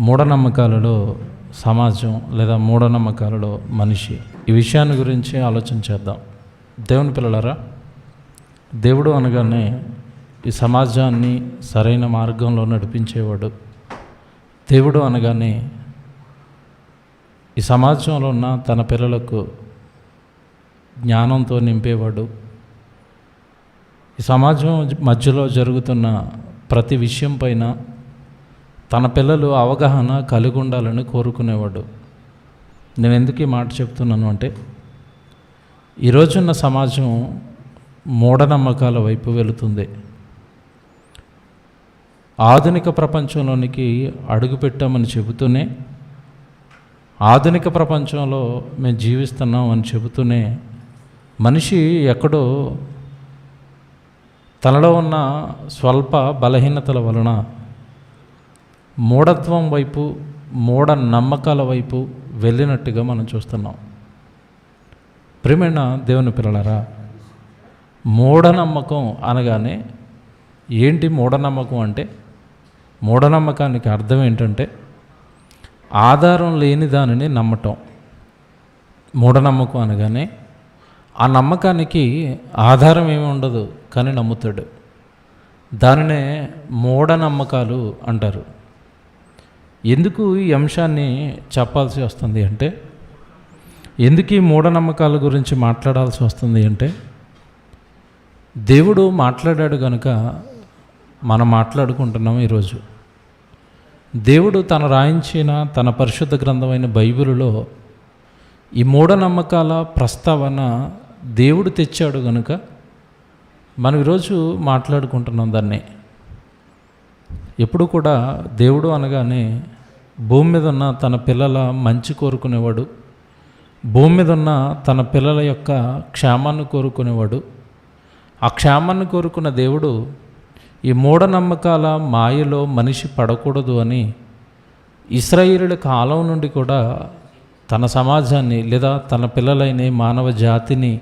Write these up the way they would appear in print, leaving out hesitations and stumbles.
మూఢనమ్మకాలలో సమాజం లేదా మూఢనమ్మకాలలో మనిషి, ఈ విషయాన్ని గురించి ఆలోచన చేద్దాం. దేవుని పిల్లలారా, దేవుడు అనగానే ఈ సమాజాన్ని సరైన మార్గంలో నడిపించేవాడు. దేవుడు అనగానే ఈ సమాజంలో ఉన్న తన పిల్లలకు జ్ఞానంతో నింపేవాడు. ఈ సమాజం మధ్యలో జరుగుతున్న ప్రతి విషయం పైన తన పిల్లలు అవగాహన కలిగి ఉండాలని కోరుకునేవాడు. నేను ఎందుకు ఈ మాట చెప్తున్నాను అంటే, ఈరోజున్న సమాజం మూఢనమ్మకాల వైపు వెళుతుంది. ఆధునిక ప్రపంచంలోనికి అడుగుపెట్టామని చెబుతూనే, ఆధునిక ప్రపంచంలో మేము జీవిస్తున్నాం అని చెబుతూనే, మనిషి ఎక్కడో తనలో ఉన్న స్వల్ప బలహీనతల వలన మూఢత్వం వైపు, మూఢ నమ్మకాల వైపు వెళ్ళినట్టుగా మనం చూస్తున్నాం. ప్రియమైన దేవుని పిల్లలారా, మూఢనమ్మకం అనగానే ఏంటి? మూఢనమ్మకం అంటే, మూఢనమ్మకానికి అర్థం ఏంటంటే ఆధారం లేని దానిని నమ్మటం. మూఢనమ్మకం అనగానే ఆ నమ్మకానికి ఆధారం ఏమి ఉండదు, కానీ నమ్ముతాడు. దానినే మూఢనమ్మకాలు అంటారు. ఎందుకు ఈ అంశాన్ని చెప్పాల్సి వస్తుంది అంటే, ఎందుకు ఈ మూఢనమ్మకాల గురించి మాట్లాడాల్సి వస్తుంది అంటే, దేవుడు మాట్లాడాడు కనుక మనం మాట్లాడుకుంటున్నాం. ఈరోజు దేవుడు తను రాయించిన తన పరిశుద్ధ గ్రంథమైన బైబిలులో ఈ మూఢనమ్మకాల ప్రస్తావన దేవుడు తెచ్చాడు కనుక మనం ఈరోజు మాట్లాడుకుంటున్నాం దాన్ని. ఎప్పుడు కూడా దేవుడు అనగానే భూమి మీద ఉన్న తన పిల్లల మంచి కోరుకునేవాడు, భూమి మీద ఉన్న తన పిల్లల యొక్క క్షేమాన్ని కోరుకునేవాడు. ఆ క్షేమాన్ని కోరుకున్న దేవుడు ఈ మూఢనమ్మకాల మాయలో మనిషి పడకూడదు అని ఇశ్రాయేలుల కాలం నుండి కూడా తన సమాజాన్ని లేదా తన పిల్లలైన మానవ జాతిని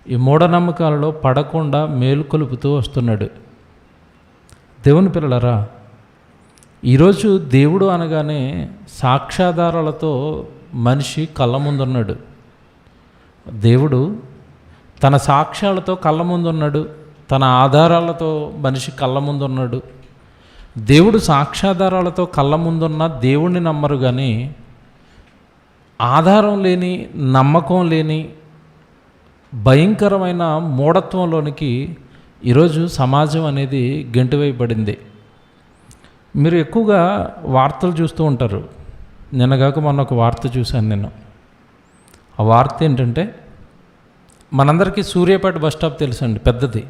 ఈ మూఢనమ్మకాలలో పడకుండా మేలుకొలుపుతూ వస్తున్నాడు. దేవుని పిల్లలారా, ఈరోజు దేవుడు అనగానే సాక్ష్యాధారాలతో మనిషి కళ్ళ ముందున్నాడు. దేవుడు తన సాక్ష్యాలతో కళ్ళ ముందున్నాడు, తన ఆధారాలతో మనిషి కళ్ళ ముందున్నాడు. దేవుడు సాక్ష్యాధారాలతో కళ్ళ ముందున్న దేవుణ్ణి నమ్మరు, కానీ ఆధారం లేని, నమ్మకం లేని భయంకరమైన మూఢత్వంలోనికి ఈరోజు సమాజం అనేది గెంటువేయబడింది. మీరు ఎక్కువగా వార్తలు చూస్తూ ఉంటారు. నిన్నగాక మొన్న ఒక వార్త చూశాను నేను. ఆ వార్త ఏంటంటే, మనందరికీ సూర్యాపేట బస్ స్టాప్ తెలుసండి, పెద్దది.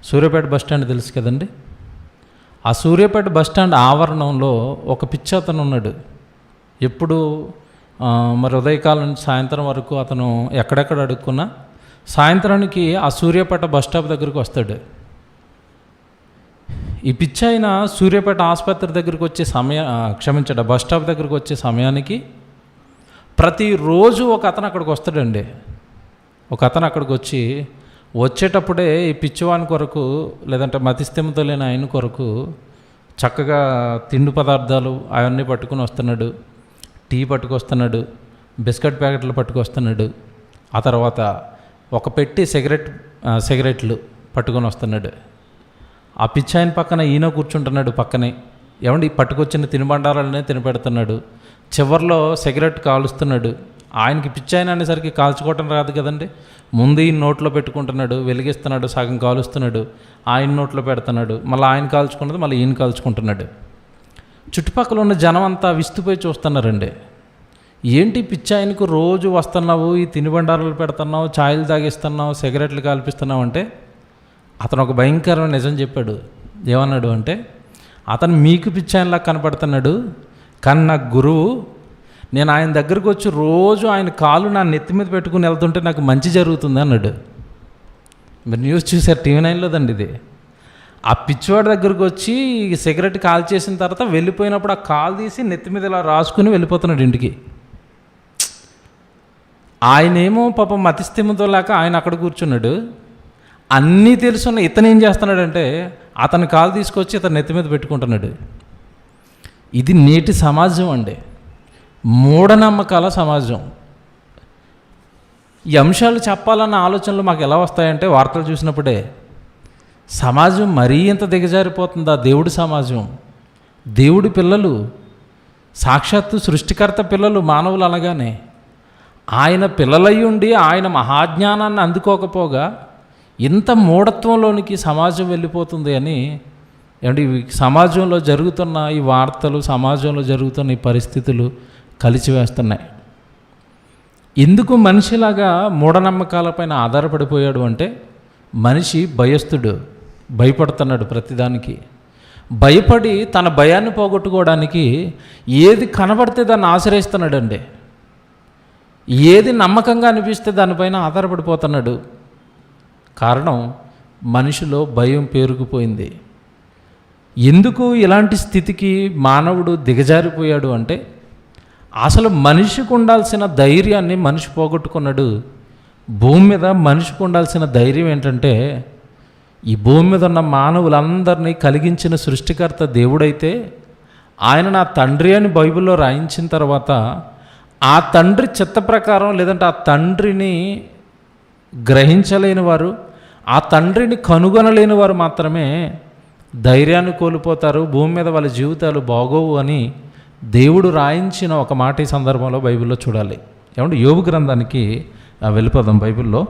సూర్యాపేట బస్ స్టాండ్ తెలుసు కదండి. ఆ సూర్యాపేట బస్ స్టాండ్ ఆవరణంలో ఒక పిచ్చి అతను ఉన్నాడు. ఎప్పుడు మరి ఉదయకాలం నుంచి సాయంత్రం వరకు అతను ఎక్కడెక్కడ అడుక్కున్నా సాయంత్రానికి ఆ సూర్యాపేట బస్ స్టాప్ దగ్గరికి వస్తాడు. ఈ పిచ్చి అయిన సూర్యాపేట ఆసుపత్రి దగ్గరికి వచ్చే బస్ స్టాప్ దగ్గరికి వచ్చే సమయానికి ప్రతిరోజు ఒక అతను అక్కడికి వస్తాడండి. ఒక అతను అక్కడికి వచ్చేటప్పుడే ఈ పిచ్చివాని కొరకు, లేదంటే మతిస్థిమితం లేని ఆయన కొరకు చక్కగా తిండి పదార్థాలు అవన్నీ పట్టుకుని వస్తున్నాడు. టీ పట్టుకొస్తున్నాడు, బిస్కెట్ ప్యాకెట్లు పట్టుకొస్తున్నాడు. ఆ తర్వాత ఒక పెట్టి సిగరెట్లు పట్టుకొని వస్తున్నాడు. ఆ పిచ్చాయన పక్కన ఈయన కూర్చుంటున్నాడు పక్కనే. ఏమండి పట్టుకొచ్చిన తినుబండారాలనే తినపెడుతున్నాడు. చివర్లో సిగరెట్ కాలుస్తున్నాడు. ఆయనకి పిచ్చాయన అనేసరికి కాల్చుకోవటం రాదు కదండి. ముందు ఈయన నోట్లో పెట్టుకుంటున్నాడు, వెలిగిస్తున్నాడు, సగం కాలుస్తున్నాడు, ఆయన నోట్లో పెడుతున్నాడు, మళ్ళీ ఆయన కాల్చుకున్నది మళ్ళీ ఈయన కాల్చుకుంటున్నాడు. చుట్టుపక్కల ఉన్న జనం అంతా విస్తుపోయి చూస్తున్నారండి. ఏంటి పిచ్చాయనకు రోజు వస్తున్నావు, ఈ తినుబండారాలు పెడుతున్నావు, ఛాయలు తాగిస్తున్నావు, సిగరెట్లు కాల్పిస్తున్నావు అంటే, అతను ఒక భయంకరమైన నిజం చెప్పాడు. ఏమన్నాడు అంటే, అతను మీకు పిచ్చాయనలా కనపడుతున్నాడు, కానీ నాకు గురువు, నేను ఆయన దగ్గరకు వచ్చి రోజు ఆయన కాలు నా నెత్తి మీద పెట్టుకుని వెళ్తుంటే నాకు మంచి జరుగుతుంది అన్నాడు. మీరు న్యూస్ చూసారు, టీవీ 9లోదండి ఇది. ఆ పిచ్చివాడి దగ్గరకు వచ్చి సిగరెట్ కాల్ చేసిన తర్వాత వెళ్ళిపోయినప్పుడు ఆ కాలు తీసి నెత్తి మీద ఇలా రాసుకుని వెళ్ళిపోతున్నాడు ఇంటికి. ఆయనేమో పాపం మతిస్థిమితం లేక ఆయన అక్కడ కూర్చున్నాడు. అన్నీ తెలుసున్న ఇతను ఏం చేస్తున్నాడంటే, అతని కాలు తీసుకొచ్చి ఇతను నెత్తి మీద పెట్టుకుంటున్నాడు. ఇది నేటి సమాజం అండి, మూఢనమ్మకాల సమాజం. ఈ అంశాలు చెప్పాలన్న ఆలోచనలు మాకు ఎలా వస్తాయంటే వార్తలు చూసినప్పుడే. సమాజం మరీ ఇంత దిగజారిపోతుందా? దేవుడి సమాజం, దేవుడి పిల్లలు, సాక్షాత్తు సృష్టికర్త పిల్లలు, మానవులు అనగానే ఆయన పిల్లలై ఉండి ఆయన మహాజ్ఞానాన్ని అందుకోకపోగా ఇంత మూఢత్వంలోనికి సమాజం వెళ్ళిపోతుంది అని ఏమంటే సమాజంలో జరుగుతున్న ఈ వార్తలు, సమాజంలో జరుగుతున్న ఈ పరిస్థితులు కలిచివేస్తున్నాయి. ఎందుకు మనిషిలాగా మూఢనమ్మకాలపైన ఆధారపడిపోయాడు అంటే మనిషి భయస్థుడు, భయపడుతున్నాడు ప్రతిదానికి. భయపడి తన భయాన్ని పోగొట్టుకోవడానికి ఏది కనబడితే దాన్ని ఆశ్రయిస్తున్నాడండి. ఏది నమ్మకంగా అనిపిస్తే దానిపైన ఆధారపడిపోతున్నాడు. కారణం మనిషిలో భయం పేరుకుపోయింది. ఎందుకు ఇలాంటి స్థితికి మానవుడు దిగజారిపోయాడు అంటే అసలు మనిషికి ఉండాల్సిన ధైర్యాన్ని మనిషి పోగొట్టుకున్నాడు. భూమి మీద మనిషికి ఉండాల్సిన ధైర్యం ఏంటంటే ఈ భూమి మీద ఉన్న మానవులందరినీ కలిగించిన సృష్టికర్త దేవుడైతే ఆయన నా తండ్రి అని బైబిల్లో రాయించిన తర్వాత ఆ తండ్రి చిత్త ప్రకారం, లేదంటే ఆ తండ్రిని గ్రహించలేని వారు, ఆ తండ్రిని కనుగొనలేని వారు మాత్రమే ధైర్యాన్ని కోల్పోతారు, భూమి మీద వాళ్ళ జీవితాలు బాగోవు అని దేవుడు రాయించిన ఒక మాట ఈ సందర్భంలో బైబిల్లో చూడాలి. ఏమంటే యోబు గ్రంథానికి వెళ్ళిపోదాం. బైబిల్లో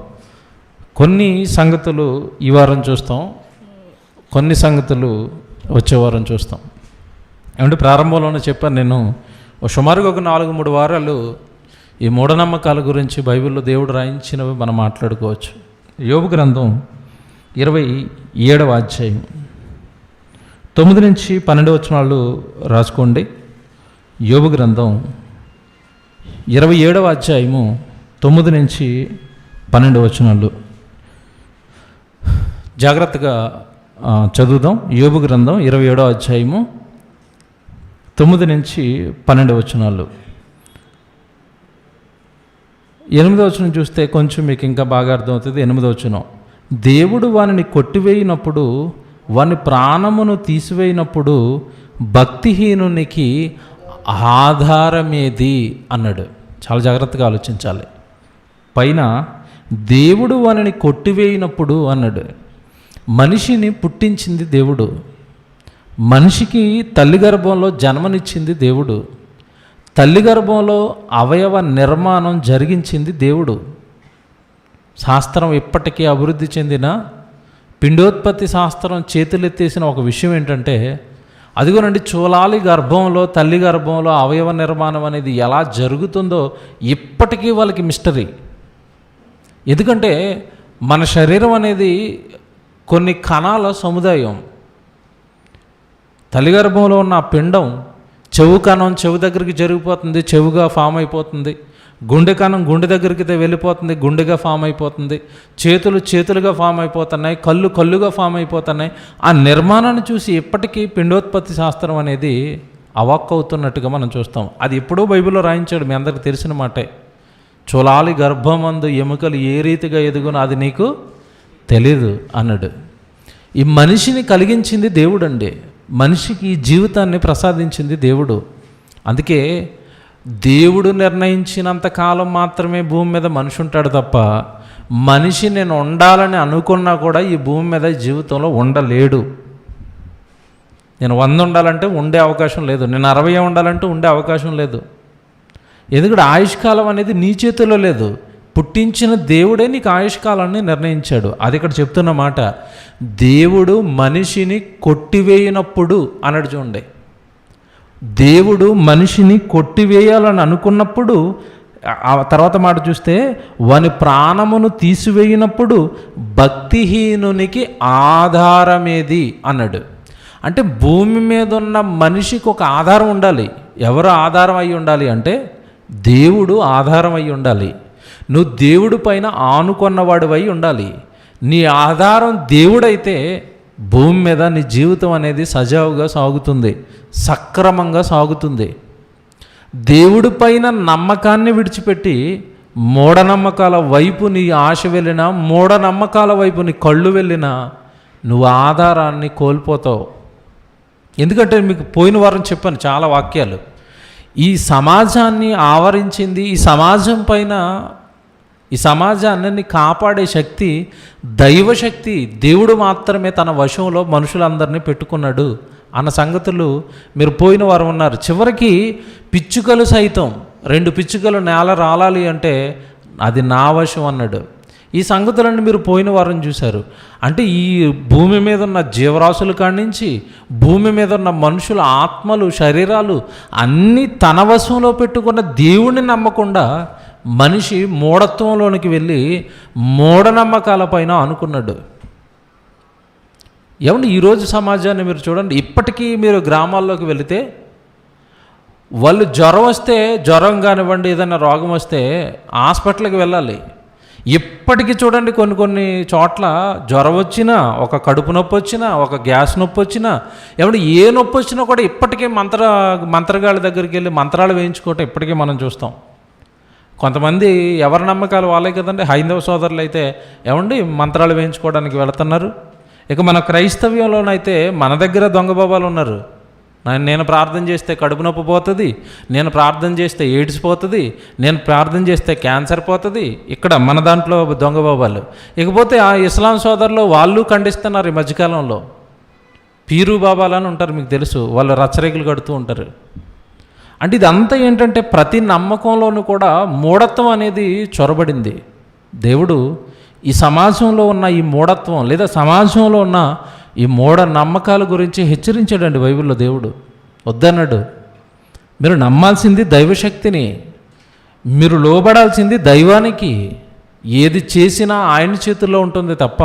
కొన్ని సంగతులు ఈ వారం చూస్తాం, కొన్ని సంగతులు వచ్చే వారం చూస్తాం. ఏమంటే ప్రారంభంలోనే చెప్పాను నేను, సుమారుగా ఒక 4-3 వారాలు ఈ మూఢనమ్మకాల గురించి బైబిల్లో దేవుడు రాయించినవి మనం మాట్లాడుకోవచ్చు. యోబు గ్రంథం 27వ అధ్యాయం 9-12 వచనాలు రాసుకోండి. యోబు గ్రంథం 27వ అధ్యాయము 9-12 వచనాలు జాగ్రత్తగా చదువుదాం. యోబు గ్రంథం 27వ అధ్యాయము 9-12 వచనాలు. 8వ వచనం చూస్తే కొంచెం మీకు ఇంకా బాగా అర్థమవుతుంది. 8వ వచనం, దేవుడు వానిని కొట్టివేయినప్పుడు, వాని ప్రాణమును తీసివేయినప్పుడు భక్తిహీనునికి ఆధారమేది అన్నాడు. చాలా జాగ్రత్తగా ఆలోచించాలి. పైన దేవుడు వానిని కొట్టివేయినప్పుడు అన్నాడు. మనిషిని పుట్టించింది దేవుడు, మనిషికి తల్లి గర్భంలో జన్మనిచ్చింది దేవుడు, తల్లి గర్భంలో అవయవ నిర్మాణం జరిగించింది దేవుడు. శాస్త్రం ఇప్పటికీ అభివృద్ధి చెందిన పిండోత్పత్తి శాస్త్రం చేతులెత్తేసిన ఒక విషయం ఏంటంటే, అదిగోనండి చూలాలి గర్భంలో, తల్లి గర్భంలో అవయవ నిర్మాణం అనేది ఎలా జరుగుతుందో ఇప్పటికీ వాళ్ళకి మిస్టరీ. ఎందుకంటే మన శరీరం అనేది కొన్ని కణాల సముదాయం. తల్లి గర్భంలో ఉన్న పిండం, చెవు కణం చెవు దగ్గరికి జరిగిపోతుంది, చెవుగా ఫామ్ అయిపోతుంది. గుండె కణం గుండె దగ్గరికి వెళ్ళిపోతుంది, గుండెగా ఫామ్ అయిపోతుంది. చేతులు చేతులుగా ఫామ్ అయిపోతున్నాయి, కళ్ళు కళ్ళుగా ఫామ్ అయిపోతున్నాయి. ఆ నిర్మాణాన్ని చూసి ఇప్పటికీ పిండోత్పత్తి శాస్త్రం అనేది అవాక్ అవుతున్నట్టుగా మనం చూస్తాం. అది ఎప్పుడో బైబిల్లో రాయించాడు, మీ అందరికి తెలిసిన మాటే. చూలాలి గర్భమందు ఎముకలు ఏ రీతిగా ఎదుగునో అది నీకు తెలీదు అన్నాడు. ఈ మనిషిని కలిగించింది దేవుడు అండి, మనిషికి ఈ జీవితాన్ని ప్రసాదించింది దేవుడు. అందుకే దేవుడు నిర్ణయించినంత కాలం మాత్రమే భూమి మీద మనిషి ఉంటాడు తప్ప, మనిషి నేను ఉండాలని అనుకున్నా కూడా ఈ భూమి మీద జీవితంలో ఉండలేడు. నేను 100 ఉండాలంటే ఉండే అవకాశం లేదు, నేను 60 ఉండాలంటే ఉండే అవకాశం లేదు. ఎందుకంటే ఆయుష్కాలం అనేది నీ చేతిలో లేదు, పుట్టించిన దేవుడే నీకు ఆయుష్కాలాన్ని నిర్ణయించాడు. అది ఇక్కడ చెప్తున్న మాట. దేవుడు మనిషిని కొట్టివేయినప్పుడు అన్నాడు చూడండి. దేవుడు మనిషిని కొట్టివేయాలని అనుకున్నప్పుడు, ఆ తర్వాత మాట చూస్తే వాని ప్రాణమును తీసివేయినప్పుడు భక్తిహీనునికి ఆధారమేది అన్నాడు. అంటే భూమి మీద ఉన్న మనిషికి ఒక ఆధారం ఉండాలి. ఎవరు ఆధారం అయి ఉండాలి అంటే దేవుడు ఆధారం అయి ఉండాలి. నువ్వు దేవుడి పైన ఆనుకున్నవాడివై ఉండాలి. నీ ఆధారం దేవుడైతే భూమి మీద నీ జీవితం అనేది సజావుగా సాగుతుంది, సక్రమంగా సాగుతుంది. దేవుడి పైన నమ్మకాన్ని విడిచిపెట్టి మూఢనమ్మకాల వైపు నీ ఆశ వెళ్ళినా, మూఢనమ్మకాల వైపు నీ కళ్ళు వెళ్ళినా నువ్వు ఆధారాన్ని కోల్పోతావు. ఎందుకంటే మీకు పోయిన వారం చెప్పాను చాలా వాక్యాలు. ఈ సమాజాన్ని ఆవరించింది, ఈ సమాజం పైన, ఈ సమాజాన్ని కాపాడే శక్తి దైవశక్తి, దేవుడు మాత్రమే తన వశంలో మనుషులందరినీ పెట్టుకున్నాడు అన్న సంగతులు మీరు పోయిన వారం ఉన్నారు. చివరికి పిచ్చుకలు సైతం, 2 పిచ్చుకలు నేల రాలాలి అంటే అది నా వశం అన్నాడు. ఈ సంగతులన్నీ మీరు పోయిన వారం చూశారు. అంటే ఈ భూమి మీద ఉన్న జీవరాశుల కాడి నుంచి భూమి మీద ఉన్న మనుషుల ఆత్మలు, శరీరాలు అన్నీ తన వశంలో పెట్టుకున్న దేవుణ్ణి నమ్మకుండా మనిషి మూఢత్వంలోనికి వెళ్ళి మూఢనమ్మకాల పైన అనుకున్నాడు. ఏమండి, ఈరోజు సమాజాన్ని మీరు చూడండి. ఇప్పటికీ మీరు గ్రామాల్లోకి వెళితే వాళ్ళు జ్వరం వస్తే, జ్వరం కానివ్వండి, ఏదైనా రోగం వస్తే హాస్పిటల్కి వెళ్ళాలి. ఇప్పటికీ చూడండి కొన్ని చోట్ల జ్వరం వచ్చినా, ఒక కడుపు నొప్పి వచ్చినా, ఒక గ్యాస్ నొప్పి వచ్చినా, ఏమంటే ఏ నొప్పి వచ్చినా కూడా ఇప్పటికీ మంత్రగాళ్ళ దగ్గరికి వెళ్ళి మంత్రాలు వేయించుకోవటం ఇప్పటికీ మనం చూస్తాం. కొంతమంది ఎవరి నమ్మకాలు వాళ్ళే కదండి. హైందవ సోదరులు అయితే ఏమండి మంత్రాలు వేయించుకోవడానికి వెళుతున్నారు. ఇక మన క్రైస్తవ్యంలోనైతే మన దగ్గర దొంగ బాబాలు ఉన్నారు. నేను ప్రార్థన చేస్తే కడుపు నొప్పి పోతుంది, నేను ప్రార్థన చేస్తే ఎయిడ్స్ పోతుంది, నేను ప్రార్థన చేస్తే క్యాన్సర్ పోతుంది. ఇక్కడ మన దాంట్లో దొంగ బాబాలు. ఇకపోతే ఆ ఇస్లాం సోదరులు వాళ్ళు ఖండిస్తున్నారు ఈ మధ్యకాలంలో. పీరు బాబాలని ఉంటారు, మీకు తెలుసు, వాళ్ళు రచ్చరేకులు కడుతూ ఉంటారు. అంటే ఇదంతా ఏంటంటే ప్రతి నమ్మకంలోనూ కూడా మూఢత్వం అనేది చొరబడింది. దేవుడు ఈ సమాజంలో ఉన్న ఈ మూఢత్వం లేదా సమాజంలో ఉన్న ఈ మూఢ నమ్మకాల గురించి హెచ్చరించాడండి బైబిల్లో. దేవుడు వద్దన్నాడు. మీరు నమ్మాల్సింది దైవశక్తిని, మీరు లోబడాల్సింది దైవానికి. ఏది చేసినా ఆయన చేతుల్లో ఉంటుంది తప్ప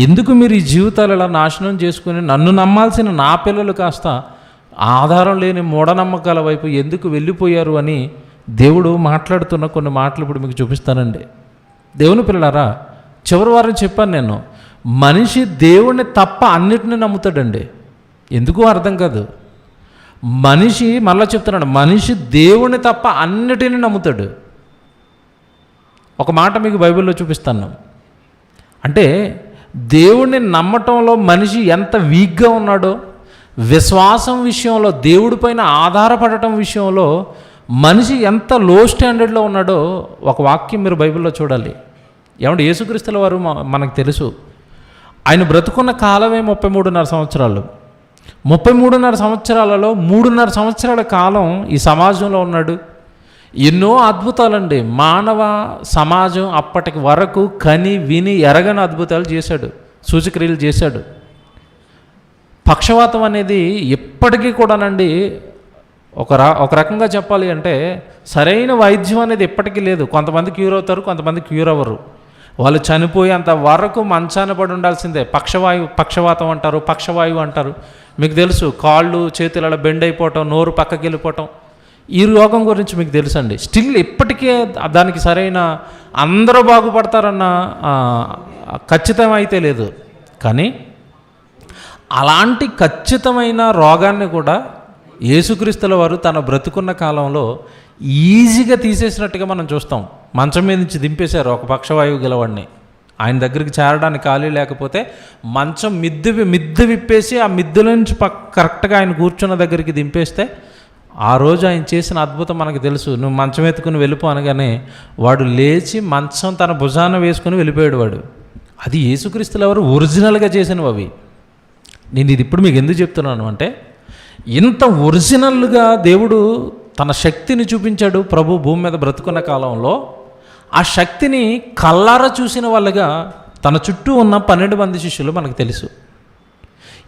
ఎందుకు మీరు ఈ జీవితాలు ఇలా నాశనం చేసుకుని నన్ను నమ్మాల్సిన నా పిల్లలు కాస్త ఆధారం లేని మూఢనమ్మకాల వైపు ఎందుకు వెళ్ళిపోయారు అని దేవుడు మాట్లాడుతున్న కొన్ని మాటలు ఇప్పుడు మీకు చూపిస్తానండి. దేవుని పిల్లలారా, చివరి వారం చెప్పాను నేను, మనిషి దేవుణ్ణి తప్ప అన్నిటిని నమ్ముతాడండి. ఎందుకు అర్థం కాదు. మనిషి, మళ్ళీ చెప్తున్నాడు, మనిషి దేవుణ్ణి తప్ప అన్నిటిని నమ్ముతాడు. ఒక మాట మీకు బైబిల్లో చూపిస్తాను. అంటే దేవుణ్ణి నమ్మటంలో మనిషి ఎంత వీక్గా ఉన్నాడో, విశ్వాసం విషయంలో, దేవుడి పైన ఆధారపడటం విషయంలో మనిషి ఎంత లో స్టాండర్డ్లో ఉన్నాడో ఒక వాక్యం మీరు బైబిల్లో చూడాలి. ఏమంటే యేసుక్రీస్తుల వారు మనకు తెలుసు, ఆయన బ్రతుకున్న కాలమే 33.5 సంవత్సరాలు. 33.5 సంవత్సరాలలో 3.5 సంవత్సరాల కాలం ఈ సమాజంలో ఉన్నాడు. ఎన్నో అద్భుతాలండి. మానవ సమాజం అప్పటికి వరకు కని విని ఎరగని అద్భుతాలు చేశాడు, సూచక్రియలు చేశాడు. పక్షవాతం అనేది ఎప్పటికీ కూడానండి ఒక రకంగా చెప్పాలి అంటే సరైన వైద్యం అనేది ఎప్పటికీ లేదు. కొంతమంది క్యూర్ అవుతారు, కొంతమంది క్యూర్ అవ్వరు. వాళ్ళు చనిపోయేంత వరకు మంచాన పడి ఉండాల్సిందే. పక్షవాతం అంటారు, పక్షవాయువు అంటారు. మీకు తెలుసు, కాళ్ళు చేతులలో బెండ్ అయిపోవటం, నోరు పక్కకి వెళ్ళిపోవటం, ఈ రోగం గురించి మీకు తెలుసండి. స్టిల్ ఇప్పటికే దానికి సరైన అందరూ బాగుపడతారన్న ఖచ్చితం అయితే లేదు. కానీ అలాంటి ఖచ్చితమైన రోగాన్ని కూడా యేసుక్రీస్తుల వారు తన బ్రతుకున్న కాలంలో ఈజీగా తీసేసినట్టుగా మనం చూస్తాం. మంచం మీద నుంచి దింపేశారు ఒక పక్షవాయువు గలవాడిని. ఆయన దగ్గరికి చేరడానికి ఖాళీ లేకపోతే మంచం మిద్దె విప్పేసి ఆ మిద్దెల నుంచి కరెక్ట్గా ఆయన కూర్చున్న దగ్గరికి దింపేస్తే ఆ రోజు ఆయన చేసిన అద్భుతం మనకు తెలుసు. నువ్వు మంచం ఎత్తుకుని వెళ్ళిపో అనగానే వాడు లేచి మంచం తన భుజాన వేసుకుని వెళ్ళిపోయాడు వాడు. అది యేసుక్రీస్తుల వారు ఒరిజినల్గా చేసినవి అవి. నేను ఇది ఇప్పుడు మీకు ఎందుకు చెప్తున్నాను అంటే, ఇంత ఒరిజినల్గా దేవుడు తన శక్తిని చూపించాడు ప్రభు భూమి మీద బ్రతుకున్న కాలంలో. ఆ శక్తిని కల్లారా చూసిన వాళ్ళుగా తన చుట్టూ ఉన్న 12 మంది శిష్యులు మనకు తెలుసు.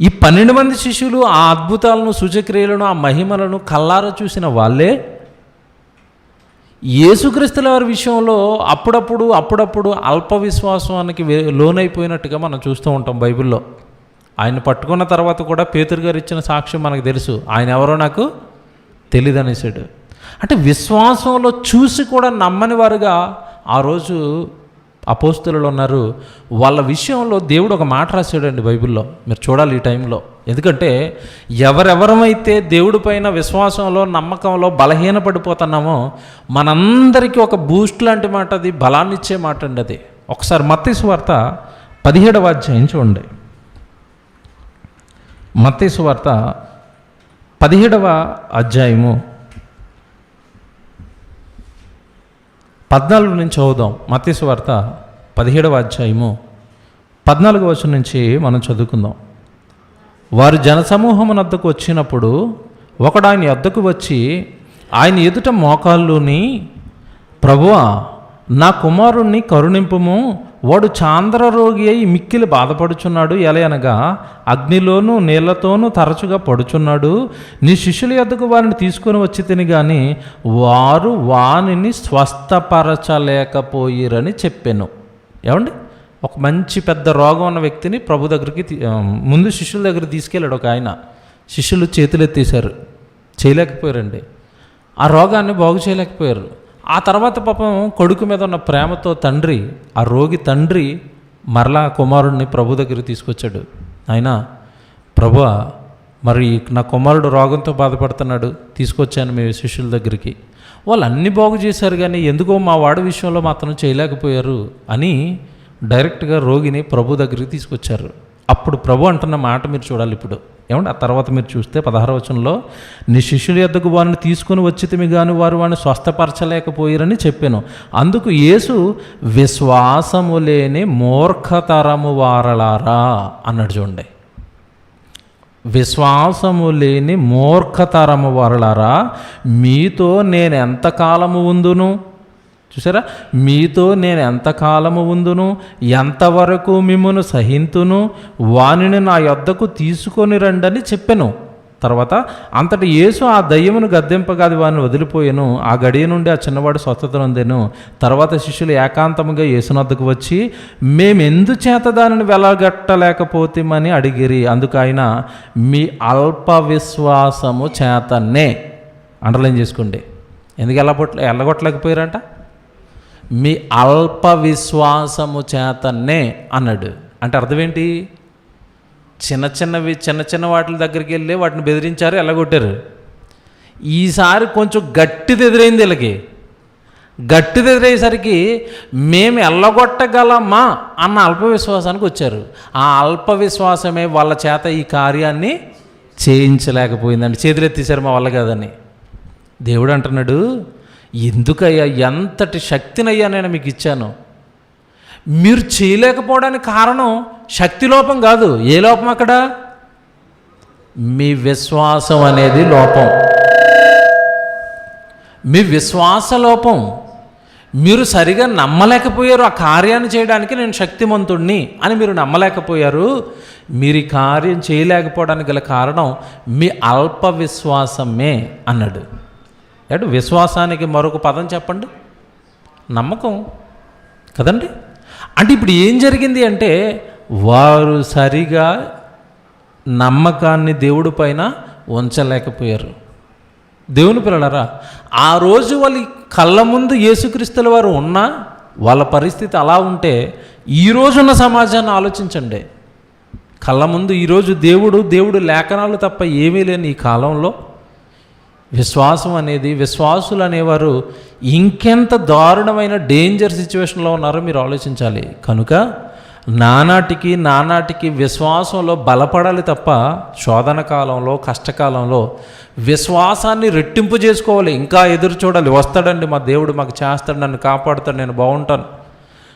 ఈ 12 మంది శిష్యులు ఆ అద్భుతాలను, సూచక్రియలను, ఆ మహిమలను కల్లారా చూసిన వాళ్ళే యేసుక్రీస్తుల వారి విషయంలో అప్పుడప్పుడు అల్ప విశ్వాసానికి లోనైపోయినట్టుగా మనం చూస్తూ ఉంటాం బైబిల్లో. ఆయన పట్టుకున్న తర్వాత కూడా పేతురు గారు ఇచ్చిన సాక్ష్యం మనకు తెలుసు, ఆయన ఎవరో నాకు తెలియదు అనేసాడు. అంటే విశ్వాసంలో చూసి కూడా నమ్మని వారుగా ఆ రోజు అపోస్తలులు ఉన్నారు. వాళ్ళ విషయంలో దేవుడు ఒక మాట రాశాడండి బైబిల్లో, మీరు చూడాలి ఈ టైంలో. ఎందుకంటే ఎవరెవరమైతే దేవుడి పైన విశ్వాసంలో, నమ్మకంలో బలహీనపడిపోతున్నామో మనందరికీ ఒక బూస్ట్ లాంటి మాట, అది బలాన్ని ఇచ్చే మాట అండి. అది ఒకసారి మత్తయి సువార్త 17వ అధ్యాయం చూడండి. మత్తయి సువార్త 17వ అధ్యాయము 14 నుంచి చదువుదాం. మత్తయి సువార్త 17వ అధ్యాయము 14వ వచనం నుంచి మనం చదువుకుందాం. వారు జనసమూహమునద్దకు వచ్చినప్పుడు ఒకడు ఆయన వద్దకు వచ్చి ఆయన ఎదుట మోకాళ్ళుని, ప్రభువా, నా కుమారుణ్ణి కరుణింపుము, వాడు చాంద్ర రోగి అయి మిక్కిలి బాధపడుచున్నాడు, ఎలయనగా అగ్నిలోనూ నీళ్లతోనూ తరచుగా పడుచున్నాడు. నీ శిష్యుల యొద్దకు వారిని తీసుకొని వచ్చి తిని గాని వారు వానిని స్వస్థపరచలేకపోయిరని చెప్పాను. ఏమండి, ఒక మంచి పెద్ద రోగం ఉన్న వ్యక్తిని ప్రభు దగ్గరికి ముందు శిష్యుల దగ్గర తీసుకెళ్ళాడు ఒక ఆయన. శిష్యులు చేతులు ఎత్తేసారు, చేయలేకపోయారండి, ఆ రోగాన్ని బాగు చేయలేకపోయారు. ఆ తర్వాత పాపం కొడుకు మీద ఉన్న ప్రేమతో తండ్రి, ఆ రోగి తండ్రి మరలా కుమారుడిని ప్రభు దగ్గరికి తీసుకొచ్చాడు. ఆయన, ప్రభువా, మరి నా కుమారుడు రోగంతో బాధపడుతున్నాడు, తీసుకొచ్చాను మీ శిష్యుల దగ్గరికి. వాళ్ళు అన్నీ బాగు చేశారు కానీ ఎందుకో మా వాడి విషయంలో మాత్రం చేయలేకపోయారు అని డైరెక్ట్గా రోగిని ప్రభు దగ్గరికి తీసుకొచ్చారు. అప్పుడు ప్రభు అంటున్న మాట మీరు చూడాలి ఇప్పుడు. ఏమంటే ఆ తర్వాత మీరు చూస్తే 16వ వచనంలో, నీ శిష్యుల యొద్దకు వారిని తీసుకుని వచ్చితిమి గాని వారు వారిని స్వస్థపరచలేకపోయిరని చెప్పాను. అందుకు యేసు, విశ్వాసము లేని మూర్ఖతరము వారలారా అన్నాడు. చూడండి, విశ్వాసము లేని మూర్ఖతరము వారలారా, మీతో నేను ఎంతకాలము ఉందును? చూసారా, మీతో నేను ఎంతకాలము ఉందును, ఎంతవరకు మిమ్మును సహింతును, వానిని నా యొద్దకు తీసుకొని రండని చెప్పాను. తర్వాత అంతటి యేసు ఆ దయ్యమును గద్దెంపగా అది వారిని వదిలిపోయాను. ఆ గడియ నుండి ఆ చిన్నవాడు స్వస్థత నొందెను. తర్వాత శిష్యులు ఏకాంతముగా యేసునొద్దకు వచ్చి, మేమెందుచేత దానిని వెలగట్టలేకపోతామని అడిగిరి. అందుకు ఆయన, మీ అల్ప విశ్వాసము చేతనే, అండర్లైన్ చేసుకోండి, ఎందుకు ఎల్లగొట్టలేకపోయారంట, మీ అల్ప విశ్వాసము చేతనే అన్నాడు. అంటే అర్థం ఏంటి? చిన్న చిన్న వాటి దగ్గరికి వెళ్ళి వాటిని బెదిరించారు, ఎల్లగొట్టారు. ఈసారి కొంచెం గట్టిది ఎదురైంది. వీళ్ళకి గట్టిది ఎదురయ్యేసరికి మేము ఎల్లగొట్టగలమా అన్న అల్ప విశ్వాసానికి వచ్చారు. ఆ అల్ప విశ్వాసమే వాళ్ళ చేత ఈ కార్యాన్ని చేయించలేకపోయిందండి. చేతులెత్తేసారు, మా వల్ల కాదని. దేవుడు అంటున్నాడు, ఎందుకయ్యా, ఎంతటి శక్తినయ్యా నేను మీకు ఇచ్చాను, మీరు చేయలేకపోవడానికి కారణం శక్తి లోపం కాదు. ఏ లోపం అక్కడ? మీ విశ్వాసం అనేది లోపం. మీ విశ్వాస లోపం. మీరు సరిగా నమ్మలేకపోయారు ఆ కార్యాన్ని చేయడానికి నేను శక్తిమంతుడిని అని మీరు నమ్మలేకపోయారు. మీరు ఈ కార్యం చేయలేకపోవడానికి గల కారణం మీ అల్ప విశ్వాసమే అన్నాడు. అంటే విశ్వాసానికి మరొక పదం చెప్పండి, నమ్మకం కదండి. అంటే ఇప్పుడు ఏం జరిగింది అంటే, వారు సరిగా నమ్మకాన్ని దేవుడి పైన ఉంచలేకపోయారు. దేవుని పిల్లలారా, ఆ రోజు వాళ్ళ కళ్ళ ముందు యేసుక్రీస్తుల వారు ఉన్నా వాళ్ళ పరిస్థితి అలా ఉంటే, ఈరోజున్న సమాజాన్ని ఆలోచించండి. కళ్ళ ముందు ఈరోజు దేవుడు లేఖనాలు తప్ప ఏమీ లేని ఈ కాలంలో విశ్వాసం అనేది, విశ్వాసులు అనేవారు ఇంకెంత దారుణమైన డేంజర్ సిచ్యువేషన్లో ఉన్నారో మీరు ఆలోచించాలి. కనుక నానాటికి విశ్వాసంలో బలపడాలి తప్ప శోధన కాలంలో, కష్టకాలంలో విశ్వాసాన్ని రెట్టింపు చేసుకోవాలి. ఇంకా ఎదురు చూడాలి, వస్తాడండి మా దేవుడు, మాకు చేస్తాడు, నన్ను కాపాడుతాడు, నేను బాగుంటాను.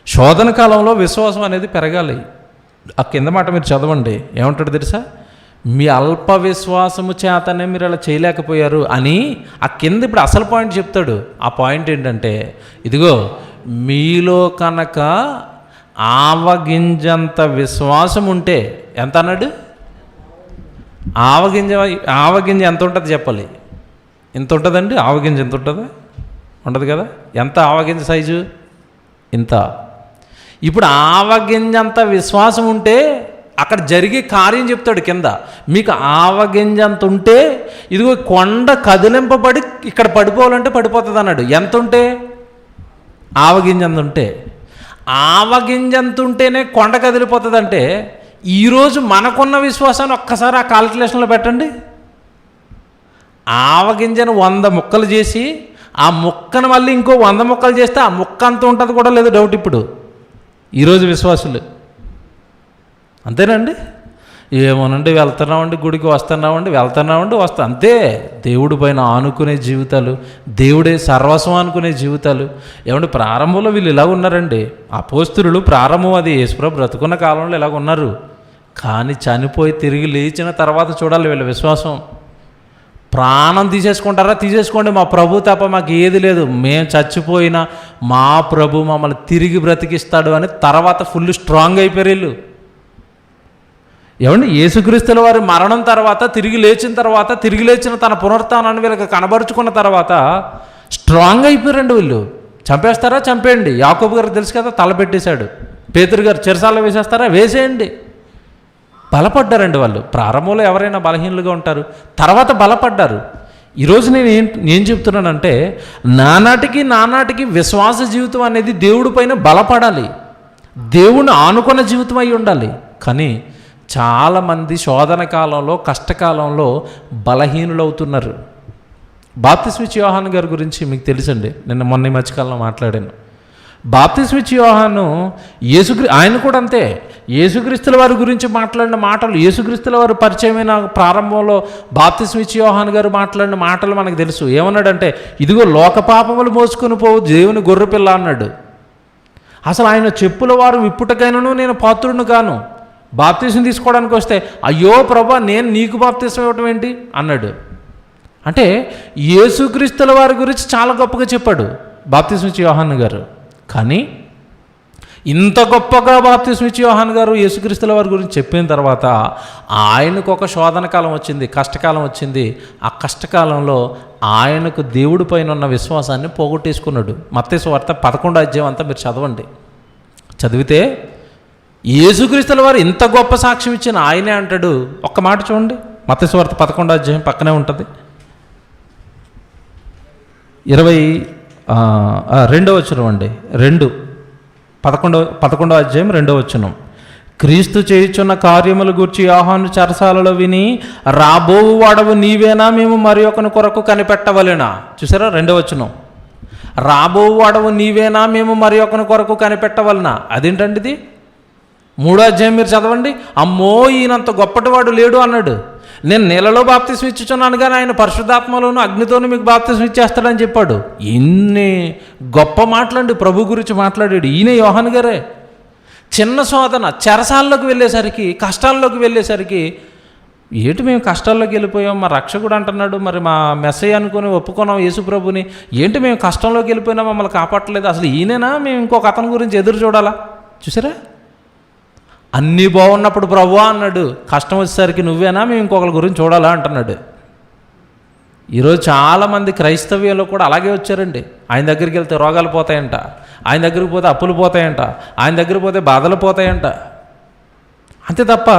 శోధన కాలంలో విశ్వాసం అనేది పెరగాలి. ఆ కింద మాట మీరు చదవండి, ఏమంటాడు తెలుసా? మీ అల్ప విశ్వాసము చేతనే మీరు అలా చేయలేకపోయారు అని. ఆ కింద ఇప్పుడు అసలు పాయింట్ చెప్తాడు. ఆ పాయింట్ ఏంటంటే, ఇదిగో మీలో కనుక ఆవగింజంత విశ్వాసం ఉంటే, ఎంత అన్నాడు? ఆవగింజ ఎంత ఉంటుంది చెప్పాలి? ఎంత ఉంటుందండి ఆవగింజ? ఎంత ఉంటుంది? ఉండదు కదా. ఎంత ఆవగింజ సైజు? ఇంత. ఇప్పుడు ఆవగింజంత విశ్వాసం ఉంటే అక్కడ జరిగే కార్యం చెప్తాడు కింద. మీకు ఆవగింజంత ఉంటే ఇదిగో కొండ కదిలింపబడి ఇక్కడ పడిపోవాలంటే పడిపోతుంది అన్నాడు. ఎంత ఉంటే? ఆవగింజంత ఉంటే. ఆవగింజంత ఉంటేనే కొండ కదిలిపోతుంది అంటే, ఈరోజు మనకున్న విశ్వాసాన్ని ఒక్కసారి ఆ కాలిక్యులేషన్లో పెట్టండి. ఆవగింజను 100 ముక్కలు చేసి ఆ ముక్కను మళ్ళీ ఇంకో 100 ముక్కలు చేస్తే ఆ ముక్క అంత ఉంటుంది కూడా లేదు డౌట్ ఇప్పుడు ఈరోజు విశ్వాసులు. అంతేనండి. ఏమోనండి వెళ్తున్నామండి, గుడికి వెళ్తున్నామండి వస్తా అంతే. దేవుడి పైన ఆనుకునే జీవితాలు, దేవుడే సర్వస్వం అనుకునే జీవితాలు. ఏమంటే ప్రారంభంలో వీళ్ళు ఇలాగ ఉన్నారండి. అపోస్తలులు ప్రారంభం అది యేసుప్రభు బ్రతుకున్న కాలంలో ఇలాగ ఉన్నారు. కానీ చనిపోయి తిరిగి లేచిన తర్వాత చూడాలి వీళ్ళ విశ్వాసం. ప్రాణం తీసేసుకోండి, మా ప్రభు తప్ప మాకు ఏది లేదు, మేము చచ్చిపోయినా మా ప్రభు మమ్మల్ని తిరిగి బ్రతికిస్తాడు అని తర్వాత ఫుల్ స్ట్రాంగ్ అయిపోయారు వీళ్ళు. ఏమండి యేసుక్రీస్తుల వారి మరణం తర్వాత తిరిగి లేచిన తన పునరుత్థానాన్ని వీళ్ళకి కనబరుచుకున్న తర్వాత స్ట్రాంగ్ అయిపోయారండి వీళ్ళు. చంపేస్తారా చంపేయండి, యాకోబు గారు తెలుసు కదా, తలపెట్టేశాడు. పేతురు గారు చెరసాలలో వేసేస్తారా వేసేయండి. బలపడ్డారండి వాళ్ళు. ప్రారంభంలో ఎవరైనా బలహీనులుగా ఉంటారు, తర్వాత బలపడ్డారు. ఈరోజు నేను ఏం చెప్తున్నానంటే నానాటికి విశ్వాస జీవితం అనేది దేవుడి పైన బలపడాలి, దేవుని ఆనుకున్న జీవితం అయి ఉండాలి. కానీ చాలామంది శోధన కాలంలో, కష్టకాలంలో బలహీనులవుతున్నారు. బాప్తిస్మిచ్చి యోహాను గారి గురించి మీకు తెలుసండి, మొన్న ఈ మధ్యకాలంలో మాట్లాడాను. బాప్తిస్మిచ్చి యోహాను ఆయన కూడా అంతే. యేసుక్రీస్తుల వారి గురించి మాట్లాడిన మాటలు, యేసుక్రీస్తుల వారు పరిచయమైన ప్రారంభంలో బాప్తిస్మిచ్చి యోహాను గారు మాట్లాడిన మాటలు మనకు తెలుసు. ఏమన్నాడంటే, ఇదిగో లోక పాపములు మోసుకొని పోవు దేవుని గొర్రెపిల్ల అన్నాడు. అసలు ఆయన చెప్పుల వారు విప్పుటకైనను నేను పాత్రుడును కాను, బాప్తిసం తీసుకోవడానికి వస్తే అయ్యో ప్రభా నేను నీకు బాప్తిసం ఇవ్వటం ఏంటి అన్నాడు. అంటే యేసుక్రీస్తుల వారి గురించి చాలా గొప్పగా చెప్పాడు బాప్తిస్మిచ్చి యోహాను గారు. కానీ ఇంత గొప్పగా బాప్తిస్మిచ్చి యోహాను గారు యేసుక్రీస్తుల వారి గురించి చెప్పిన తర్వాత ఆయనకు ఒక శోధన కాలం వచ్చింది, కష్టకాలం వచ్చింది. ఆ కష్టకాలంలో ఆయనకు దేవుడి పైన ఉన్న విశ్వాసాన్ని పోగొట్టేసుకున్నాడు. మత్తయి సువార్త 11వ అధ్యాయం అంతా మీరు చదివితే యేసుక్రీస్తుల వారు ఇంత గొప్ప సాక్ష్యం ఇచ్చిన ఆయనే అంటాడు. ఒక్క మాట చూడండి, మత్తయి సువార్త 11వ అధ్యాయం పక్కనే ఉంటుంది, 22వ వచనం అండి. 11వ అధ్యాయం 2వ వచనం. క్రీస్తు చేయుచున్న కార్యముల గూర్చి యోహాను చెరసాలలో విని రాబోవు వాడవు నీవేనా, మేము మరి ఒకని కొరకు కనిపెట్టవలెనా. చూసారా 2వ వచనం, రాబోవు వాడవు నీవేనా, మేము మరి ఒకని కొరకు కనిపెట్టవలనా. అదేంటండి ఇది? 3వ అధ్యాయం మీరు చదవండి. అమ్మో ఈయనంత గొప్పటివాడు లేడు అన్నాడు. నేను నీళ్ళలో బాప్తిసం ఇచ్చుచున్నాను కానీ ఆయన పరిశుద్ధాత్మలోను అగ్నితోనూ మీకు బాప్తిసం ఇచ్చేస్తాడని చెప్పాడు. ఇన్ని గొప్ప మాటలండి ప్రభు గురించి మాట్లాడాడు ఈయన యోహాను గారే. చిన్న శోధన, చెరసాల్లోకి వెళ్ళేసరికి, కష్టాల్లోకి వెళ్ళేసరికి, ఏంటి మేము కష్టాల్లోకి వెళ్ళిపోయాం, మా రక్షకుడు అంటున్నాడు, మరి మా మెస్సయ్య అనుకుని ఒప్పుకున్నాం యేసు ప్రభుని, ఏంటి మేము కష్టంలోకి వెళ్ళిపోయినా మమ్మల్ని కాపాడలేదు, అసలు ఈయనేనా, మేము ఇంకొక అతని గురించి ఎదురు చూడాలా. చూసారా, అన్నీ బాగున్నప్పుడు ప్రభువా అన్నాడు, కష్టం వచ్చేసరికి నువ్వేనా, మేము ఇంకొకరి గురించి చూడాలా అంటున్నాడు. ఈరోజు చాలామంది క్రైస్తవ్యంలో కూడా అలాగే వచ్చారండి. ఆయన దగ్గరికి వెళ్తే రోగాలు పోతాయంట, ఆయన దగ్గరికి పోతే అప్పులు పోతాయంట, ఆయన దగ్గరికి పోతే బాధలు పోతాయంట. అంతే తప్ప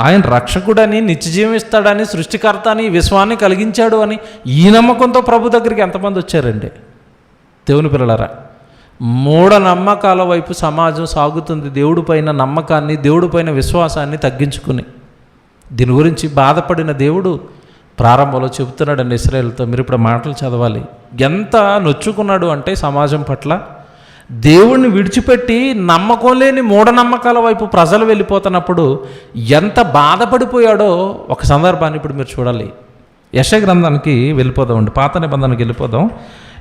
ఆయన రక్షకుడని, నిత్యజీవం ఇస్తాడని, సృష్టికర్త అని, విశ్వాన్ని కలిగించాడు అని ఈ నమ్మకంతో ప్రభు దగ్గరికి ఎంతమంది వచ్చారండి. దేవుని పిల్లలారా, మూఢనమ్మకాల వైపు సమాజం సాగుతుంది. దేవుడి పైన నమ్మకాన్ని, దేవుడి పైన విశ్వాసాన్ని తగ్గించుకుని. దీని గురించి బాధపడిన దేవుడు ప్రారంభంలో చెబుతున్నాడండి ఇశ్రాయేలుతో. మీరు ఇప్పుడు మాటలు చదవాలి. ఎంత నొచ్చుకున్నాడు అంటే సమాజం పట్ల, దేవుణ్ణి విడిచిపెట్టి నమ్మకం లేని మూఢనమ్మకాల వైపు ప్రజలు వెళ్ళిపోతున్నప్పుడు ఎంత బాధపడిపోయాడో ఒక సందర్భాన్ని ఇప్పుడు మీరు చూడాలి. యెషయా గ్రంథానికి వెళ్ళిపోదామండి, పాత నిబంధనకి వెళ్ళిపోదాం.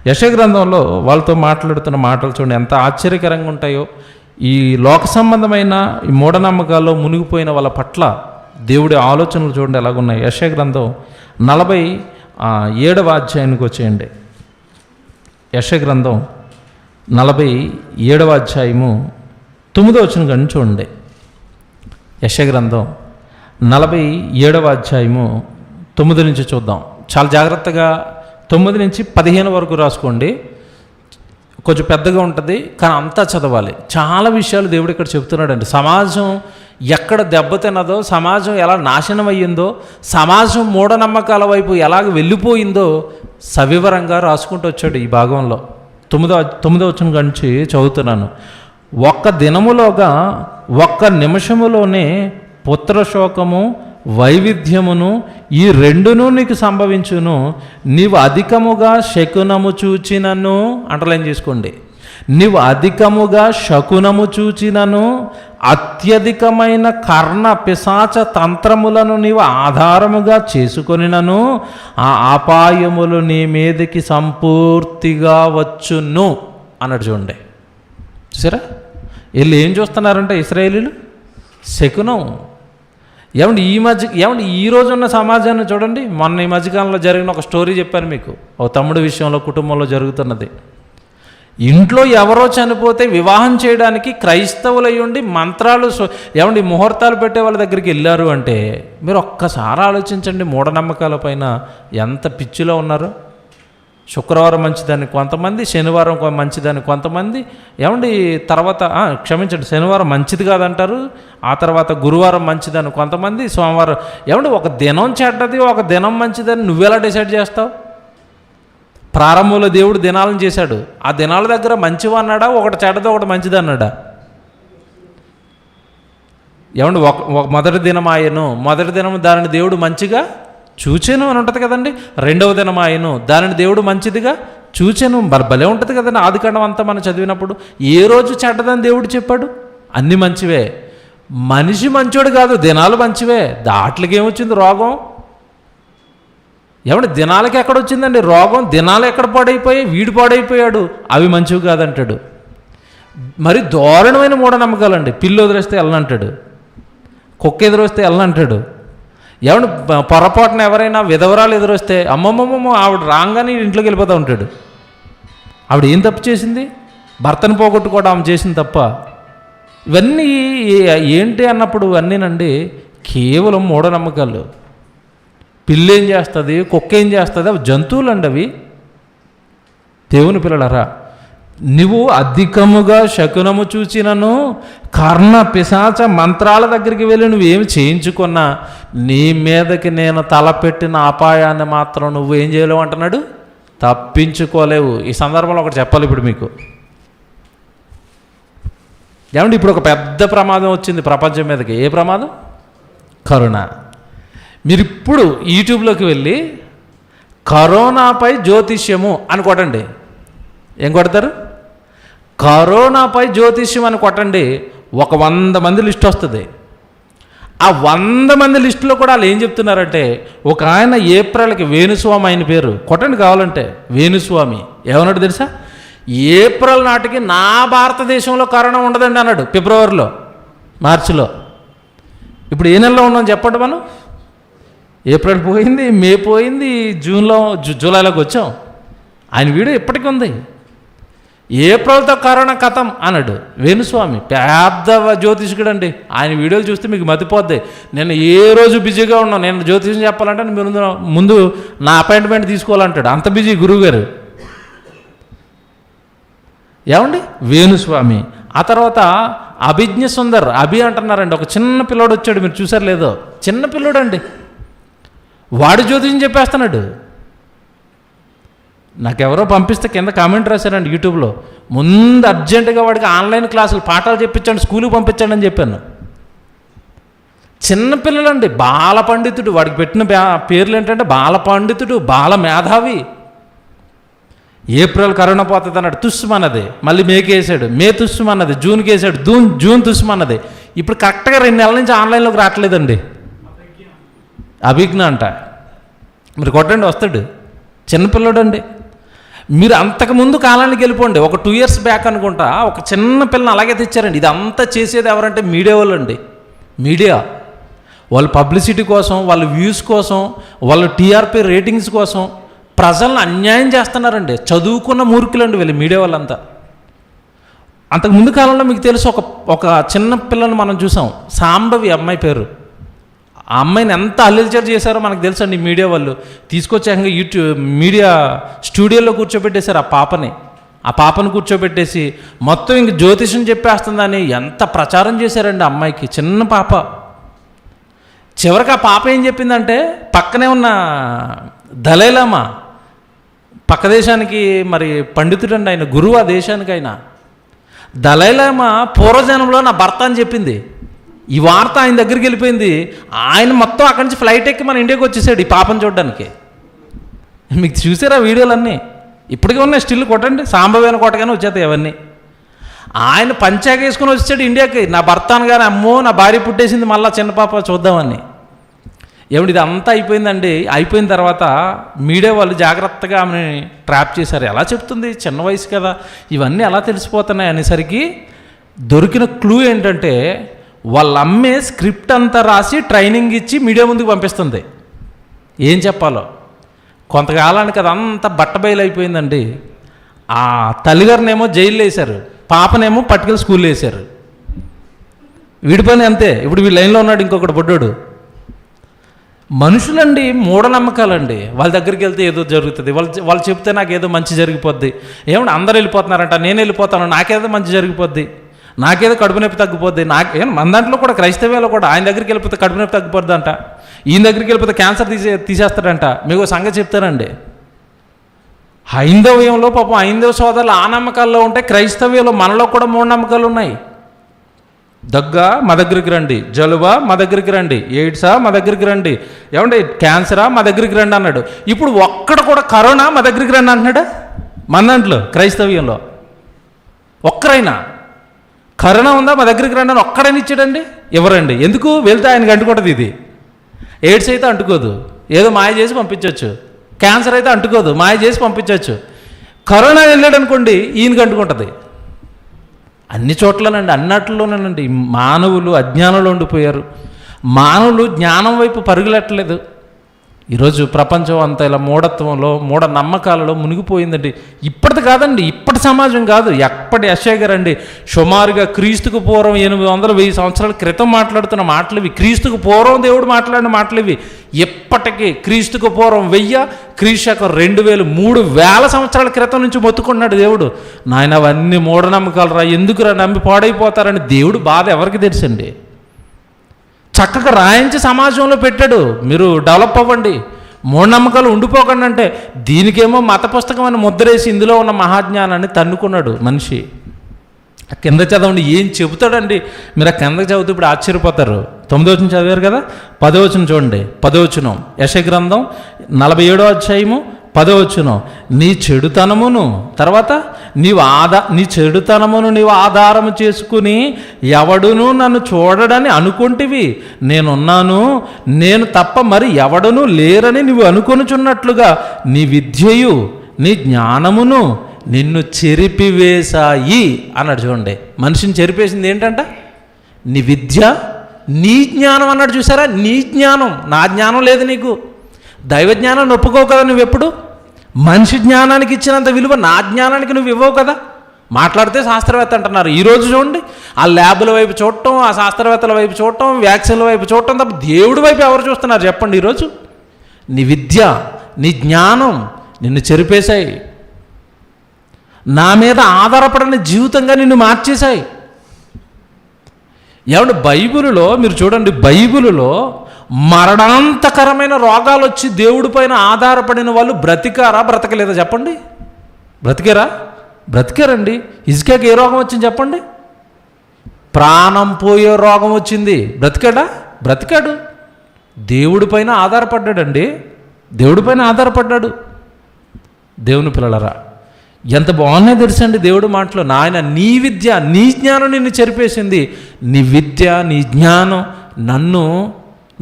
యెషయా గ్రంథంలో వాళ్ళతో మాట్లాడుతున్న మాటలు చూడండి ఎంత ఆశ్చర్యకరంగా ఉంటాయో. ఈ లోక సంబంధమైన ఈ మూఢనమ్మకాల్లో మునిగిపోయిన వాళ్ళ పట్ల దేవుడి ఆలోచనలు చూడండి ఎలాగున్నాయి. యెషయా గ్రంథం 47వ అధ్యాయానికి వచ్చేయండి. యెషయా గ్రంథం 47వ అధ్యాయము 9వ వచనం కానీ చూడండి. యెషయా గ్రంథం 47వ అధ్యాయము 9 నుంచి చూద్దాం. చాలా జాగ్రత్తగా 9 నుంచి 15 వరకు రాసుకోండి. కొంచెం పెద్దగా ఉంటుంది కానీ అంతా చదవాలి. చాలా విషయాలు దేవుడు ఇక్కడ చెప్తున్నాడండి. సమాజం ఎక్కడ దెబ్బతిన్నదో, సమాజం ఎలా నాశనం అయ్యిందో, సమాజం మూఢనమ్మకాల వైపు ఎలాగ వెళ్ళిపోయిందో సవివరంగా రాసుకుంటూ వచ్చాడు ఈ భాగంలో. 9వ వచనం నుంచి చదువుతున్నాను. ఒక్క దినములోగా, ఒక్క నిమిషములోనే పుత్రశోకము, వైవిధ్యమును ఈ రెండును నీకు సంభవించును. నీవు అధికముగా శకునము చూచినను, అండర్లైన్ చేసుకోండి, నీవు అధికముగా శకునము చూచినను అత్యధికమైన కర్ణ పిశాచ తంత్రములను నీవు ఆధారముగా చేసుకొనినను ఆ అపాయములు నీ మీదకి సంపూర్తిగా వచ్చును అన్నట్టు చూడండి. చూసారా, వీళ్ళు ఏం చూస్తున్నారంటే ఇశ్రాయేలీలు శకునం. ఏమండి ఈ రోజు ఉన్న సమాజాన్ని చూడండి. మొన్న ఈ మధ్యకాలంలో జరిగిన ఒక స్టోరీ చెప్పాను మీకు, ఒక తమ్ముడు విషయంలో కుటుంబంలో జరుగుతున్నది. ఇంట్లో ఎవరో చనిపోతే వివాహం చేయడానికి క్రైస్తవులు అయ్యుండి మంత్రాలు ముహూర్తాలు పెట్టే వాళ్ళ దగ్గరికి వెళ్ళారు అంటే మీరు ఒక్కసారి ఆలోచించండి, మూఢనమ్మకాల పైన ఎంత పిచ్చిలో ఉన్నారు. శుక్రవారం మంచిదని కొంతమంది, శనివారం మంచిదని కొంతమంది, తర్వాత క్షమించండి, శనివారం మంచిది కాదంటారు, ఆ తర్వాత గురువారం మంచిదని కొంతమంది, సోమవారం ఒక దినం చెడ్డది ఒక దినం మంచిదని నువ్వెలా డిసైడ్ చేస్తావు? ప్రారంభంలో దేవుడు దినాలను చేశాడు, ఆ దినాల దగ్గర మంచివి అన్నాడా, ఒకటి చెడ్డది ఒకటి మంచిది అన్నాడా? ఒక మొదటి దినం ఆయను, మొదటి దినం దానిని దేవుడు మంచిగా చూచెను అని ఉంటుంది కదండి. రెండవ దినం ఆయను, దానిని దేవుడు మంచిదిగా చూచెను. భలే ఉంటుంది కదండి. ఆదికాండం అంతా మనం చదివినప్పుడు ఏ రోజు చెడ్డదని దేవుడు చెప్పాడు? అన్నీ మంచివే. మనిషి మంచోడు కాదు, దినాలు మంచివే. దాట్లకి ఏమొచ్చింది? రోగం. దినాలకి ఎక్కడొచ్చిందండి రోగం? దినాలు ఎక్కడ పాడైపోయాయి? వీడు పాడైపోయాడు, అవి మంచివి కాదంటాడు. మరి దారుణమైన మూఢనమ్మకాలండి. పిల్లి ఎదురొస్తే వెళ్ళనంటాడు, కుక్క ఎదురొస్తే వెళ్ళనంటాడు. పొరపాటున ఎవరైనా విధవరాలు ఎదురొస్తే అమ్మమ్మమ్మ ఆవిడ రాగానే ఇంట్లోకి వెళ్ళిపోతూ ఉంటాడు. ఆవిడ ఏం తప్పు చేసింది? భర్తను పోగొట్టుకోవడం ఆమె చేసింది తప్ప. ఇవన్నీ ఏంటి అన్నప్పుడు అన్నీనండి కేవలం మూఢనమ్మకాలు. పిల్లి ఏం చేస్తుంది, కుక్క ఏం చేస్తుంది? అవి జంతువులు అండి. అవి దేవుని పిల్లలరా, నువ్వు అధికముగా శకునము చూచినను కర్ణ పిశాచ మంత్రాల దగ్గరికి వెళ్ళి నువ్వేమి చేయించుకున్నా నీ మీదకి నేను తలపెట్టిన అపాయాన్ని మాత్రం నువ్వు ఏం చేయలేవు అంటున్నాడు, తప్పించుకోలేవు. ఈ సందర్భంలో ఒకటి చెప్పాలి ఇప్పుడు మీకు. ఇప్పుడు ఒక పెద్ద ప్రమాదం వచ్చింది ప్రపంచం మీదకి. ఏ ప్రమాదం? కరోనా. మీరు ఇప్పుడు యూట్యూబ్లోకి వెళ్ళి కరోనాపై జ్యోతిష్యము అని కొట్టండి. ఏం కొడతారు? కరోనాపై జ్యోతిష్యం అని కొట్టండి. 100 మంది లిస్ట్ వస్తుంది. ఆ 100 మంది లిస్టులో కూడా వాళ్ళు ఏం చెప్తున్నారంటే, ఒక ఆయన ఏప్రిల్కి వేణుస్వామి, ఆయన పేరు కొట్టండి కావాలంటే, వేణుస్వామి ఏమన్నాడు తెలుసా? ఏప్రిల్ నాటికి నా భారతదేశంలో కరోనా ఉండదండి అన్నాడు. ఫిబ్రవరిలో, మార్చిలో. ఇప్పుడు ఏ నెలలో ఉన్నాం చెప్పండి మనం? ఏప్రిల్ పోయింది, మే పోయింది, జూలైలోకి వచ్చాం. ఆయన వీడియో ఇప్పటికీ ఉంది. ఏప్రిల్తో కరోనా కథం అన్నాడు వేణుస్వామి. పెద్ద జ్యోతిష్కుడు అండి. ఆయన వీడియోలు చూస్తే మీకు మతిపోద్ది. నేను ఏ రోజు బిజీగా ఉన్నాను, నేను జ్యోతిష్యం చెప్పాలంటే మీరు ముందు నా అపాయింట్మెంట్ తీసుకోవాలంటాడు. అంత బిజీ గురువుగారు. వేణుస్వామి. ఆ తర్వాత అభిజ్ఞ సుందర్, అభి అంటున్నారండి. ఒక చిన్న పిల్లోడు వచ్చాడు, మీరు చూసారు లేదో? చిన్న పిల్లోడు అండి, వాడు జ్యోతిష్యం చెప్పేస్తున్నాడు. నాకెవరో పంపిస్తే కింద కామెంట్ రాశారండి యూట్యూబ్లో, ముందు అర్జెంటుగా వాడికి ఆన్లైన్ క్లాసులు పాఠాలు చెప్పించండి, స్కూల్కి పంపించండి అని చెప్పాను. చిన్నపిల్లలండి, బాల పండితుడు. వాడికి పెట్టిన పేర్లు ఏంటంటే బాల పండితుడు, బాల మేధావి. ఏప్రిల్ కరోనా పోతుంది అన్నాడు, తుస్సుమన్నది. మళ్ళీ మేకి వేసాడు, మే తుస్సుమన్నది. జూన్కి వేసాడు, జూన్ తుస్సుమన్నది. ఇప్పుడు కరెక్ట్గా 2 నెలల నుంచి ఆన్లైన్లోకి రావట్లేదండి. అభిజ్ఞ అంట. మీరు కొట్టండి వస్తాడు. చిన్నపిల్లడు అండి. మీరు అంతకుముందు కాలానికి వెళ్ళిపోండి. ఒక 2 years బ్యాక్ అనుకుంటా ఒక చిన్న పిల్లని అలాగే తెచ్చారండి. ఇదంతా చేసేది ఎవరంటే మీడియా వాళ్ళు అండి. మీడియా వాళ్ళు పబ్లిసిటీ కోసం, వాళ్ళ వ్యూస్ కోసం, వాళ్ళ టీఆర్పీ రేటింగ్స్ కోసం ప్రజలను అన్యాయం చేస్తున్నారండి. చదువుకున్న మూర్ఖులండి వీళ్ళు మీడియా వాళ్ళంతా. అంతకుముందు కాలంలో మీకు తెలుసు, ఒక చిన్న పిల్లని మనం చూసాం, సాంబవి అమ్మాయి పేరు. ఆ అమ్మాయిని ఎంత అల్లెల్చర్ చేశారో మనకు తెలుసండి మీడియా వాళ్ళు. తీసుకొచ్చాక మీడియా స్టూడియోలో కూర్చోబెట్టేశారు ఆ పాపని కూర్చోబెట్టేసి మొత్తం ఇంక జ్యోతిషం చెప్పేస్తుందని ఎంత ప్రచారం చేశారండి ఆ అమ్మాయికి. చిన్న పాప. చివరికి ఆ పాప ఏం చెప్పిందంటే, పక్కనే ఉన్న దలైలామా, పక్క దేశానికి మరి పండితుడండి ఆయన, గురువు ఆ దేశానికి ఆయన. దలైలామా పూర్వజన్మలో నా భర్త అని చెప్పింది. ఈ వార్త ఆయన దగ్గరికి వెళ్ళిపోయింది. ఆయన మొత్తం అక్కడి నుంచి ఫ్లైట్ ఎక్కి మన ఇండియాకి వచ్చేసాడు ఈ పాపను చూడడానికి. మీకు చూసారా వీడియోలన్నీ? ఇప్పటికీ ఉన్నాయి, స్టిల్ కొట్టండి, సాంబవేన కొట్టగానే వచ్చేస్తాయి అవన్నీ. ఆయన పంచాక వేసుకుని వచ్చాడు ఇండియాకి. నా భర్త అనగానే అమ్మో నా భార్య పుట్టేసింది మళ్ళీ చిన్న పాప చూద్దామని. ఏమిటి ఇది అంతా అయిపోయిందండి. అయిపోయిన తర్వాత మీడియా వాళ్ళు జాగ్రత్తగా ఆమెని ట్రాప్ చేశారు. ఎలా చెప్తుంది, చిన్న వయసు కదా, ఇవన్నీ ఎలా తెలిసిపోతున్నాయి అనేసరికి దొరికిన క్లూ ఏంటంటే వాళ్ళ అమ్మే స్క్రిప్ట్ అంతా రాసి ట్రైనింగ్ ఇచ్చి మీడియా ముందుకు పంపిస్తుంది ఏం చెప్పాలో. కొంతకాలానికి అదంతా బట్టబయలు అయిపోయిందండి. ఆ తల్లిగారినేమో జైల్లో వేశారు, పాపనేమో పట్టుకెళ్ళి స్కూల్లో వేశారు. వీడి పని అంతే. ఇప్పుడు వీళ్ళ లైన్లో ఉన్నాడు ఇంకొకటి బొడ్డోడు. మనుషులండి, మూఢనమ్మకాలండి. వాళ్ళ దగ్గరికి వెళ్తే ఏదో జరుగుతుంది, వాళ్ళు చెప్తే నాకు ఏదో మంచి జరిగిపోద్ది. ఏమంటే అందరు వెళ్ళిపోతున్నారంట, నేను వెళ్ళిపోతాను, నాకేదో మంచి జరిగిపోద్ది, నాకేదో కడుపు నొప్పి తగ్గిపోద్ది. మన దాంట్లో కూడా క్రైస్తవ్యాలో కూడా ఆయన దగ్గరికి వెళ్ళిపోతే కడుపు నొప్పి తగ్గిపోద్ది అంట, ఈయన దగ్గరికి వెళ్ళిపోతే క్యాన్సర్ తీసేస్తాడంట. మీకు సంగతి చెప్తానండి, హైందవ్యంలో పాపం హైందవ సోదరులు ఆ నమ్మకాల్లో ఉంటే క్రైస్తవ్యంలో మనలో కూడా మూఢనమ్మకాలు ఉన్నాయి. దగ్గా మా దగ్గరికి రండి, జలుబా మా దగ్గరికి రండి, ఎయిడ్సా మా దగ్గరికి రండి, ఏమంటే క్యాన్సరా మా దగ్గరికి రండి అన్నాడు. ఇప్పుడు ఒక్కడ కూడా కరోనా మా దగ్గరికి రండి అంటున్నాడా మన దాంట్లో క్రైస్తవ్యంలో? ఒక్కరైనా కరోనా ఉందా మా దగ్గరికి రండి అని ఒక్కడైనా ఇచ్చాడండి? ఎవరండి? ఎందుకు? వెళ్తే ఆయనకి అంటుకుంటుంది. ఇది ఎయిడ్స్ అయితే అంటుకోదు, ఏదో మాయ చేసి పంపించవచ్చు. క్యాన్సర్ అయితే అంటుకోదు, మాయ చేసి పంపించవచ్చు. కరోనా వెళ్ళాడు అనుకోండి, ఈయనకి అంటుకుంటుంది. అన్ని చోట్లనండి, అన్నట్లోనేనండి మానవులు అజ్ఞానంలో ఉండిపోయారు. మానవులు జ్ఞానం వైపు పరుగులెట్టలేదు. ఈరోజు ప్రపంచం అంతా ఇలా మూఢత్వంలో మూఢ నమ్మకాలలో మునిగిపోయిందండి. ఇప్పటిది కాదండి, ఇప్పటి సమాజం కాదు, ఎప్పటి యెషయా గారండి సుమారుగా క్రీస్తుకు పూర్వం 800-1000 సంవత్సరాల క్రితం మాట్లాడుతున్న మాటలు ఇవి. క్రీస్తుకు పూర్వం దేవుడు మాట్లాడిన మాటలు ఇవి. ఎప్పటికీ క్రీస్తుకు పూర్వం 1000, క్రీస్తు 2000, 3000 సంవత్సరాల క్రితం నుంచి మొత్తుకున్నాడు దేవుడు. నాయన అవన్నీ మూఢనమ్మకాలు రా, ఎందుకురా నమ్మి పాడైపోతారని దేవుడు బాధ ఎవరికి తెలుసండి? చక్కగా రాయించి సమాజంలో పెట్టాడు, మీరు డెవలప్ అవ్వండి, మూఢనమ్మకాలు ఉండిపోకండి అంటే దీనికేమో మత పుస్తకం అని ముద్రేసి ఇందులో ఉన్న మహాజ్ఞానాన్ని తన్నుకున్నాడు మనిషి. కింద చదవండి ఏం చెబుతాడండి. మీరు ఆ కిందకి చదివితే ఇప్పుడు ఆశ్చర్యపోతారు. 9వ వచనం చదివారు కదా, 10వ వచనం చూడండి. 10వ వచనం యెషయా గ్రంథం 47వ అధ్యాయము 10వ వచనం. నీ చెడుతనమును తర్వాత నీ చెడుతనమును నీవు ఆధారము చేసుకుని ఎవడును నన్ను చూడడని అనుకుంటివి. నేనున్నాను, నేను తప్ప మరి ఎవడును లేరని నువ్వు అనుకొనుచున్నట్లుగా నీ విద్యయు నీ జ్ఞానమును నిన్ను చెరిపివేశాయి అన్నాడు. చూడండి, మనిషిని చెరిపేసింది ఏంటంట? నీ విద్య నీ జ్ఞానం అన్నాడు. చూసారా? నీ జ్ఞానం, నా జ్ఞానం లేదు నీకు. దైవ జ్ఞానాన్ని ఒప్పుకోవు కదా నువ్వెప్పుడు. మనిషి జ్ఞానానికి ఇచ్చినంత విలువ నా జ్ఞానానికి నువ్వు ఇవ్వవు కదా. మాట్లాడితే శాస్త్రవేత్త అంటున్నారు. ఈరోజు చూడండి, ఆ ల్యాబుల వైపు చూడటం, ఆ శాస్త్రవేత్తల వైపు చూడటం, వ్యాక్సిన్ల వైపు చూడటం తప్ప దేవుడి వైపు ఎవరు చూస్తున్నారు చెప్పండి? ఈరోజు నీ విద్య నీ జ్ఞానం నిన్ను చెరిపేశాయి, నా మీద ఆధారపడని జీవితంగా నిన్ను మార్చేశాయి. ఏమంటే బైబిలులో మీరు చూడండి, బైబిలులో మరణాంతకరమైన రోగాలు వచ్చి దేవుడి పైన ఆధారపడిన వాళ్ళు బ్రతికారా బ్రతకలేదా చెప్పండి? బ్రతికారండి. హిజ్కియాకి ఏ రోగం వచ్చింది చెప్పండి? ప్రాణం పోయే రోగం వచ్చింది. బ్రతికాడు. దేవుడి పైన ఆధారపడ్డాడండి, దేవుడి పైన ఆధారపడ్డాడు. దేవుని పిల్లలరా, ఎంత బాగున్నాయి తెలుసండి దేవుడి మాటలో. నాయన నీ విద్య నీ జ్ఞానం నిన్ను చెరిపేసింది. నీ విద్య నీ జ్ఞానం నన్ను,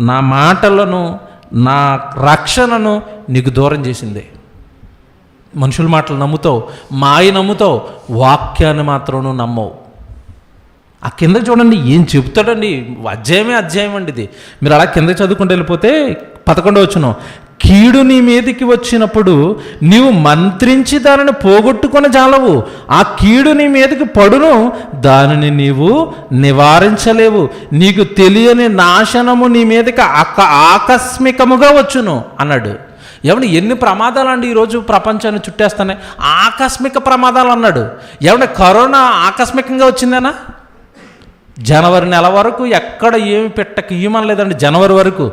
నా మాటలను, నా రక్షణను నీకు దూరం చేసింది. మనుషుల మాటలు నమ్ముతావు, మాయ నమ్ముతావు, వాక్యాన్ని మాత్రం నమ్మవు. ఆ కింద చూడండి ఏం చెబుతాడండి. అధ్యాయం అండి ఇది. మీరు అలా కింద చదువుకుంటూ వెళ్ళిపోతే 11వ వచనం. కీడు నీ మీదికి వచ్చినప్పుడు నీవు మంత్రించి దానిని పోగొట్టుకొని చాలవు. ఆ కీడు నీ మీదకి పడును, దానిని నీవు నివారించలేవు. నీకు తెలియని నాశనము నీ మీదకి ఆకస్మికముగా వచ్చును అన్నాడు. ఏమంటే ఎన్ని ప్రమాదాలు అండి ఈరోజు ప్రపంచాన్ని చుట్టేస్తున్నాయి. ఆకస్మిక ప్రమాదాలు అన్నాడు. ఏమంటే కరోనా ఆకస్మికంగా వచ్చిందేనా? జనవరి నెల వరకు ఎక్కడ ఏమి ఈమనలేదండి. జనవరి వరకు,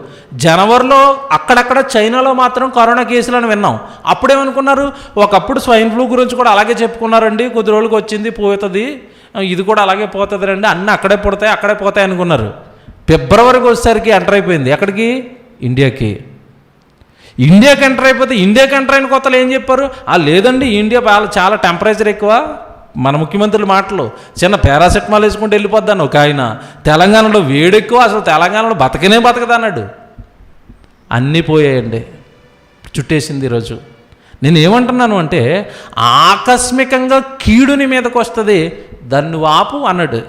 జనవరిలో అక్కడక్కడ చైనాలో మాత్రం కరోనా కేసులను విన్నాం. అప్పుడేమనుకున్నారు, ఒకప్పుడు స్వైన్ ఫ్లూ గురించి కూడా అలాగే చెప్పుకున్నారండి. కొద్ది రోజులకు వచ్చింది పోతుంది, ఇది కూడా అలాగే పోతుంది రండి, అన్నీ అక్కడే పోతాయి అనుకున్నారు. ఫిబ్రవరికి వచ్చేసరికి ఎంటర్ అయిపోయింది. ఎక్కడికి? ఇండియాకి ఎంటర్ అయిపోతే ఇండియాకి ఎంటర్ అయిన కొత్తలో ఏం చెప్పారు? లేదండి ఇండియా చాలా టెంపరేచర్ ఎక్కువ, మన ముఖ్యమంత్రుల మాటలు, చిన్న పారాసెటమాల్ వేసుకుంటూ వెళ్ళిపోద్దాను ఒక ఆయన. తెలంగాణలో వేడెక్కువ, అసలు తెలంగాణలో బతకనే బతకదన్నాడు. అన్నీ పోయాయండి, చుట్టేసింది ఈరోజు. నేను ఏమంటున్నాను అంటే, ఆకస్మికంగా కీడుని మీదకు వస్తుంది, దాన్ని ఆపు అన్నాడు.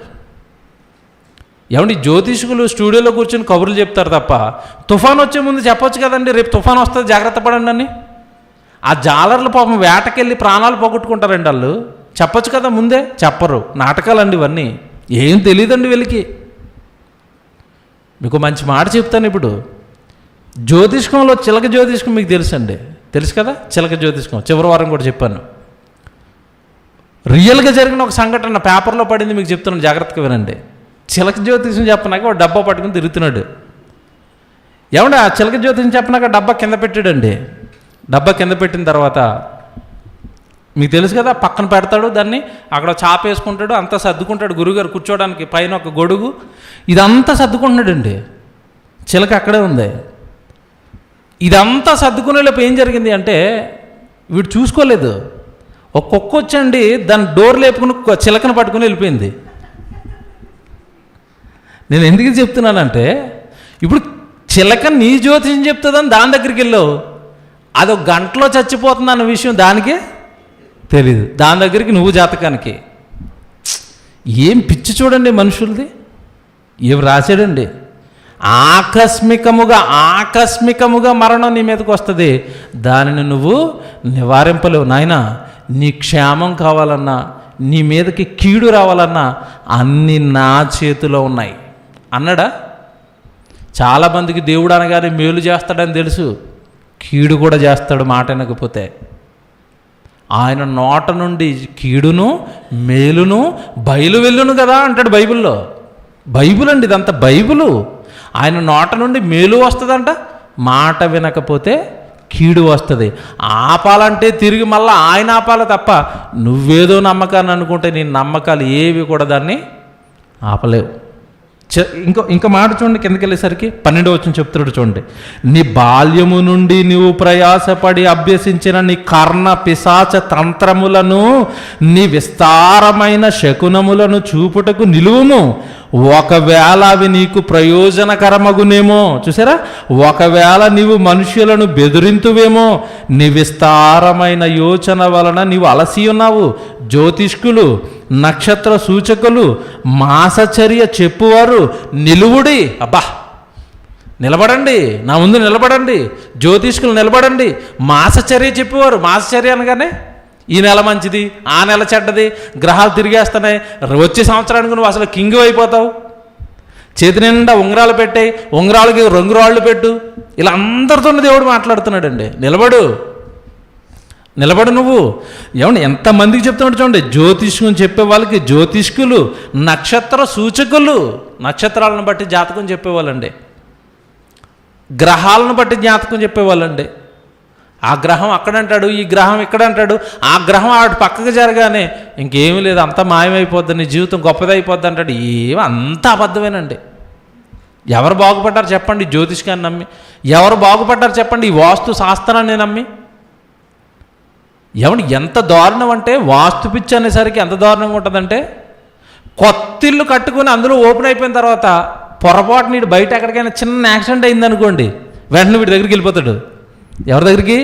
ఏమండి, జ్యోతిష్కులు స్టూడియోలో కూర్చొని కబుర్లు చెప్తారు తప్ప తుఫాన్ వచ్చే ముందు చెప్పొచ్చు కదండి, రేపు తుఫాన్ వస్తుంది జాగ్రత్త పడండి అని. ఆ జాలర్లు పాపం వేటకెళ్ళి ప్రాణాలు పోగొట్టుకుంటారండి వాళ్ళు. చెప్పొచ్చు కదా ముందే, చెప్పరు. నాటకాలండి ఇవన్నీ, ఏం తెలియదండి వీళ్ళకి. మీకు మంచి మాట చెప్తాను ఇప్పుడు. జ్యోతిష్కంలో చిలక జ్యోతిష్కం మీకు తెలుసండి, తెలుసు కదా చిలక జ్యోతిష్కం. చివరి వారం కూడా చెప్పాను. రియల్గా జరిగిన ఒక సంఘటన పేపర్లో పడింది, మీకు చెప్తున్నాను, జాగ్రత్తగా వినండి. చిలక జ్యోతిష్యం చెప్పనాక ఒక డబ్బా పట్టుకుని తిరుగుతున్నాడు. ఏమంటే ఆ చిలక జ్యోతిష్యం చెప్పనాక డబ్బా కింద పెట్టాడండి. డబ్బా కింద పెట్టిన తర్వాత మీకు తెలుసు కదా, పక్కన పెడతాడు దాన్ని, అక్కడ చాప వేసుకుంటాడు, అంతా సర్దుకుంటాడు. గురుగారు కూర్చోడానికి పైన ఒక గొడుగు, ఇదంతా సర్దుకుంటున్నాడండి. చిలక అక్కడే ఉంది. ఇదంతా సర్దుకునేలోపు ఏం జరిగింది అంటే, వీడు చూసుకోలేదు, ఒక కుక్క వచ్చండి దాని డోర్ లేపుకుని చిలకను పట్టుకుని వెళ్ళిపోయింది. నేను ఎందుకు చెప్తున్నానంటే, ఇప్పుడు చిలక నీ జ్యోతిషం చెప్తుందని దాని దగ్గరికి వెళ్ళావు, అదొక గంటలో చచ్చిపోతుంది అన్న విషయం దానికే తెలీదు, దాని దగ్గరికి నువ్వు జాతకానికి. ఏం పిచ్చి చూడండి మనుషులది, ఏం రాశాడండి. ఆకస్మికముగా మరణం నీ మీదకి వస్తుంది, దానిని నువ్వు నివారింపలేవు. నాయనా, నీ క్షేమం కావాలన్నా, నీ మీదకి కీడు రావాలన్నా అన్నీ నా చేతిలో ఉన్నాయి అన్నాడా? చాలామందికి దేవుడు అనగానే మేలు చేస్తాడని తెలుసు, కీడు కూడా చేస్తాడు మాట వినకపోతే. ఆయన నోట నుండి కీడును మేలును బయలు వెళ్ళును కదా అంటాడు బైబిల్లో. బైబిల్ అండి ఇదంతా, బైబిలు. ఆయన నోట నుండి మేలు వస్తుందంట, మాట వినకపోతే కీడు వస్తుంది. ఆపాలంటే తిరిగి మళ్ళీ ఆయన ఆపాలి తప్ప నువ్వేదో నమ్మకాన్ని అనుకుంటే నీ నమ్మకాలు ఏవి కూడా దాన్ని ఆపలేవు. ఇంకో మాట చూడండి, కిందకి వెళ్ళేసరికి 12వ వచనం చెప్తున్నాడు చూడండి. నీ బాల్యము నుండి నీవు ప్రయాసపడి అభ్యసించిన నీ కర్ణ పిశాచ తంత్రములను, నీ విస్తారమైన శకునములను చూపుటకు నిలువుము. ఒకవేళ అవి నీకు ప్రయోజనకరమగునేమో. చూసారా, ఒకవేళ నీవు మనుష్యులను బెదిరింతువేమో. నీ విస్తారమైన యోచన వలన నీవు అలసి ఉన్నావు. జ్యోతిష్కులు, నక్షత్ర సూచకులు, మాసచర్య చెప్పువారు నిలువుడి. అబ్బా, నిలబడండి, నా ముందు నిలబడండి. జ్యోతిష్కులు నిలబడండి. మాసచర్య చెప్పేవారు, మాసచర్య అనగానే ఈ నెల మంచిది, ఆ నెల చెడ్డది, గ్రహాలు తిరిగేస్తున్నాయి, వచ్చే సంవత్సరానికి నువ్వు అసలు కింగ్ అయిపోతావు, చేతి నిండా ఉంగరాలు పెట్టాయి, ఉంగరాలకి రంగురాళ్ళు పెట్టు, ఇలా అందరితో దేవుడు మాట్లాడుతున్నాడండి. నిలబడు నువ్వు. ఏమన్నా ఎంతమందికి చెప్తున్నాడు చూడండి. జ్యోతిష్కం చెప్పే వాళ్ళకి జ్యోతిష్కులు, నక్షత్ర సూచకులు, నక్షత్రాలను బట్టి జాతకం చెప్పేవాళ్ళండి, గ్రహాలను బట్టి జాతకం చెప్పేవాళ్ళండి. ఆ గ్రహం అక్కడంటాడు, ఈ గ్రహం ఇక్కడంటాడు, ఆ గ్రహం ఆడు పక్కకు జరగానే ఇంకేమీ లేదు, అంతా మాయమైపోద్ది, నీ జీవితం గొప్పదైపోద్ది అంటాడు. ఏమో అంతా అబద్ధమేనండి. ఎవరు బాగుపడ్డారు చెప్పండి జ్యోతిష్కాన్ని నమ్మి? ఎవరు బాగుపడ్డారు చెప్పండి ఈ వాస్తు శాస్త్రాన్ని నమ్మి? ఏమండి ఎంత దారుణం అంటే, వాస్తు పిచ్చి అనేసరికి ఎంత దారుణంగా ఉంటుందంటే, కొత్త ఇల్లు కట్టుకుని అందులో ఓపెన్ అయిపోయిన తర్వాత పొరపాటు నీడు బయట ఎక్కడికైనా చిన్న యాక్సిడెంట్ అయిందనుకోండి, వెంటనే వీడి దగ్గరికి వెళ్ళిపోతాడు. ఎవరి దగ్గరికి?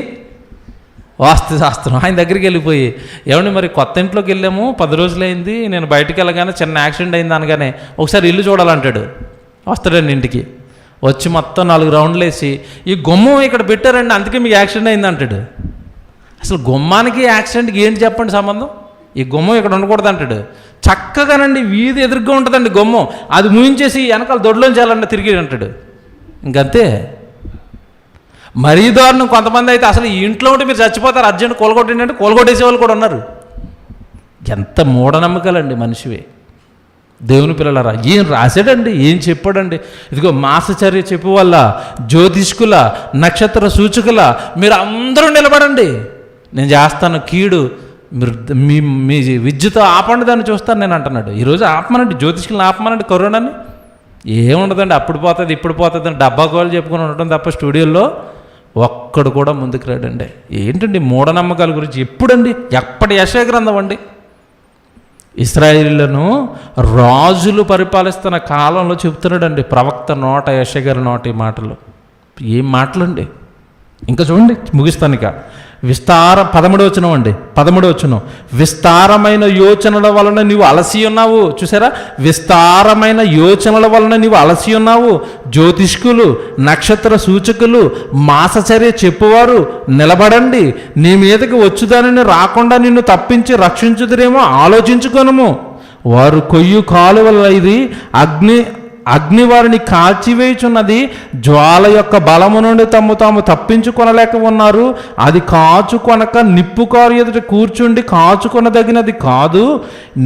వాస్తు శాస్త్రం ఆయన దగ్గరికి వెళ్ళిపోయి, ఏమండి మరి కొత్త ఇంట్లోకి వెళ్ళాము 10 రోజులైంది, నేను బయటికి వెళ్ళగానే చిన్న యాక్సిడెంట్ అయింది అనగానే ఒకసారి ఇల్లు చూడాలంటాడు. వస్తాడండి ఇంటికి, వచ్చి మొత్తం 4 రౌండ్లు వేసి, ఈ గుమ్మం ఇక్కడ పెట్టారండి అందుకే మీకు యాక్సిడెంట్ అయింది అంటాడు. అసలు గుమ్మానికి యాక్సిడెంట్కి ఏంటి చెప్పండి సంబంధం? ఈ గుమ్మం ఇక్కడ ఉండకూడదు అంటాడు. చక్కగానండి వీధి ఎదురుగా ఉంటుందండి గుమ్మం, అది ముయించేసి వెనకాల దొడ్లోంచి వెళ్ళండి తిరిగి అంటాడు. ఇంకంతే. మరీ దారుణం. కొంతమంది అయితే అసలు ఈ ఇంట్లో ఉంటే మీరు చచ్చిపోతారు, అర్జెంట్ కోలుకొట్టండి అంటే కోలుకొట్టేసే వాళ్ళు కూడా ఉన్నారు. ఎంత మూఢనమ్మకాలండి మనిషివి. దేవుని పిల్లలారా, ఏం రాశాడండి, ఏం చెప్పాడండి? ఇదిగో మాసచర్య చెప్పు వల్ల, జ్యోతిష్కుల, నక్షత్ర సూచకుల, మీరు అందరూ నిలబడండి, నేను చేస్తాను కీడు, మీరు మీ విద్యతో ఆపండి దాన్ని చూస్తాను నేను అంటున్నాడు. ఈరోజు ఆపమనండి, జ్యోతిష్కులను ఆపమనండి కరోనాని. ఏముండదండి, అప్పుడు పోతుంది ఇప్పుడు పోతుంది అని డబ్బా కోళ్ళు చెప్పుకొని ఉండటం తప్ప స్టూడియోలో ఒక్కడు కూడా ముందుకు రాడండి. ఏంటండి మూఢనమ్మకాల గురించి? ఎప్పుడండి? ఎప్పటి యెషయా గ్రంథం అండి, ఇశ్రాయేలును రాజులు పరిపాలిస్తున్న కాలంలో చెప్తున్నాడండి ప్రవక్త నోట, యెషయా గారి నోట ఈ మాటలు. ఏం మాటలండి! ఇంకా చూడండి, ముగిస్తాను ఇక. 13వ వచనం అండి, 13వ వచనం. విస్తారమైన యోచనల వలన నీవు అలసి ఉన్నావు. చూసారా, విస్తారమైన యోచనల వలన నీవు అలసి ఉన్నావు. జ్యోతిష్కులు, నక్షత్ర సూచకులు, మాసచర్య చెప్పువారు నిలబడండి, నీ మీదకి వచ్చుదానిని రాకుండా నిన్ను తప్పించి రక్షించుదురేమో ఆలోచించుకొనుము. వారు కొయ్యు కాలువల ఇది అగ్ని వారిని కాల్చివేయుచున్నది. జ్వాల యొక్క బలము నుండి తాము తప్పించుకొనలేక ఉన్నారు. అది కాచుకొనక నిప్పు కారు ఎదుట కూర్చుండి కాచుకొనదగినది కాదు.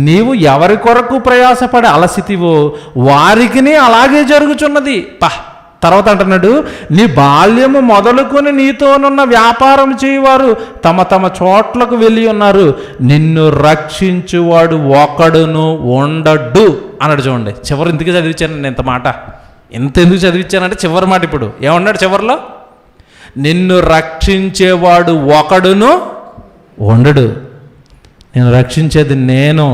నీవు ఎవరి కొరకు ప్రయాసపడి అలసితివో వారికిని అలాగే జరుగుచున్నది. తర్వాత అంటున్నాడు, నీ బాల్యము మొదలుకొని నీతోనున్న వ్యాపారం చేయువారు తమ చోట్లకు వెళ్ళి ఉన్నారు. నిన్ను రక్షించువాడు ఒకడును ఉండడు అన్నాడు. చూడండి, చివరి ఎందుకు చదివించాను నేను ఇంత మాట? ఎందుకు చదివించానంటే చివరి మాట ఇప్పుడు ఏమన్నాడు చివరిలో? నిన్ను రక్షించేవాడు ఒకడును ఉండడు. నేను రక్షించేది నేను,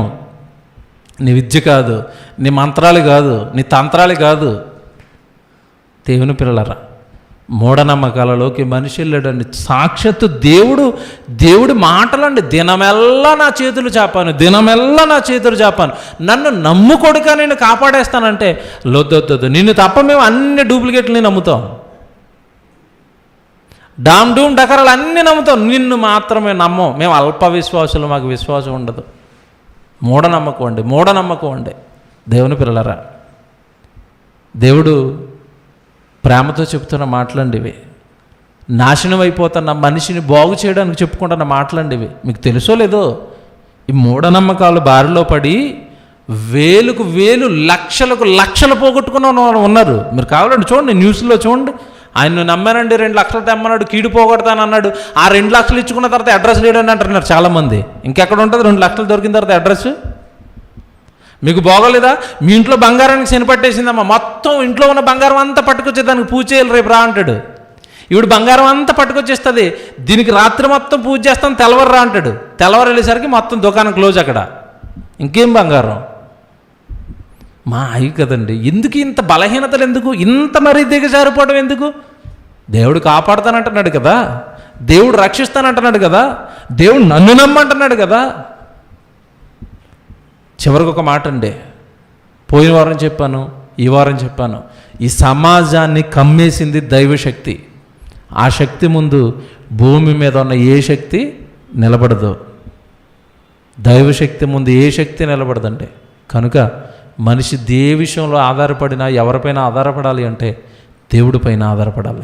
నీ విద్య కాదు, నీ మంత్రాలు కాదు, నీ తంత్రాలు కాదు. దేవుని పిల్లలరా, మూఢనమ్మకాలలోకి మనిషి వెళ్ళాడండి. సాక్షాత్తు దేవుడి మాటలండి. దినమెల్లా నా చేతులు చాపాను, దినమెల్లా నా చేతులు చాపాను, నన్ను నమ్ముకొడుక నేను కాపాడేస్తానంటే లొద్దొద్దు, నిన్ను తప్ప మేము అన్ని డూప్లికేట్లని నమ్ముతాం, డామ్ డూమ్ డకరాలు అన్నీ నమ్ముతాం, నిన్ను మాత్రమే నమ్మం. మేము అల్ప విశ్వాసులు, మాకు విశ్వాసం ఉండదు. మూఢనమ్మకం అండి. దేవుని పిల్లలరా, దేవుడు ప్రేమతో చెప్తున్న మాటలండి ఇవి. నాశనం అయిపోతున్న మనిషిని బాగు చేయడానికి చెప్పుకుంటున్న మాటలండి ఇవి. మీకు తెలుసో లేదో, ఈ మూఢనమ్మకాలు బారిలో పడి వేలకు వేలు, లక్షలకు లక్షలు పోగొట్టుకున్న ఉన్నారు. మీరు కావాలండి చూడండి, న్యూస్లో చూడండి. ఆయన నమ్మానండి, 2 లక్షలు తెమ్మన్నాడు, కీడు పోగొడతాను అన్నాడు. ఆ 2 లక్షలు ఇచ్చుకున్న తర్వాత అడ్రస్ లేడని అంటున్నారు చాలామంది. ఇంకెక్కడ ఉంటుంది 2 లక్షలు దొరికిన తర్వాత అడ్రస్? మీకు బాగోలేదా? మీ ఇంట్లో బంగారానికి శనిపట్టేసిందమ్మా, మొత్తం ఇంట్లో ఉన్న బంగారం అంతా పట్టుకొచ్చే దానికి పూజ చేయాలి రేపు రా అంటాడు. ఈవిడ బంగారం అంతా పట్టుకొచ్చేస్తుంది, దీనికి రాత్రి మొత్తం పూజ చేస్తాను, తెల్లవారు రా అంటాడు. తెల్లవారు వెళ్ళేసరికి మొత్తం దుకాణం క్లోజ్. అక్కడ ఇంకేం బంగారం? మా అయ్యి కదండి. ఎందుకు ఇంత బలహీనతలు? ఎందుకు ఇంత మరీ దిగజారిపోవడం ఎందుకు? దేవుడు కాపాడుతానంటున్నాడు కదా, దేవుడు రక్షిస్తానంటున్నాడు కదా, దేవుడు నన్ను నమ్మంటున్నాడు కదా. చివరికి ఒక మాట అండి, పోయిన వారం చెప్పాను, ఈ వారం చెప్పాను, ఈ సమాజాన్ని కమ్మేసింది దైవశక్తి. ఆ శక్తి ముందు భూమి మీద ఉన్న ఏ శక్తి నిలబడదు. దైవశక్తి ముందు ఏ శక్తి నిలబడదండి. కనుక మనిషి ఏ విషయంలో ఆధారపడినా, ఎవరిపైన ఆధారపడాలి అంటే దేవుడి పైన ఆధారపడాలి.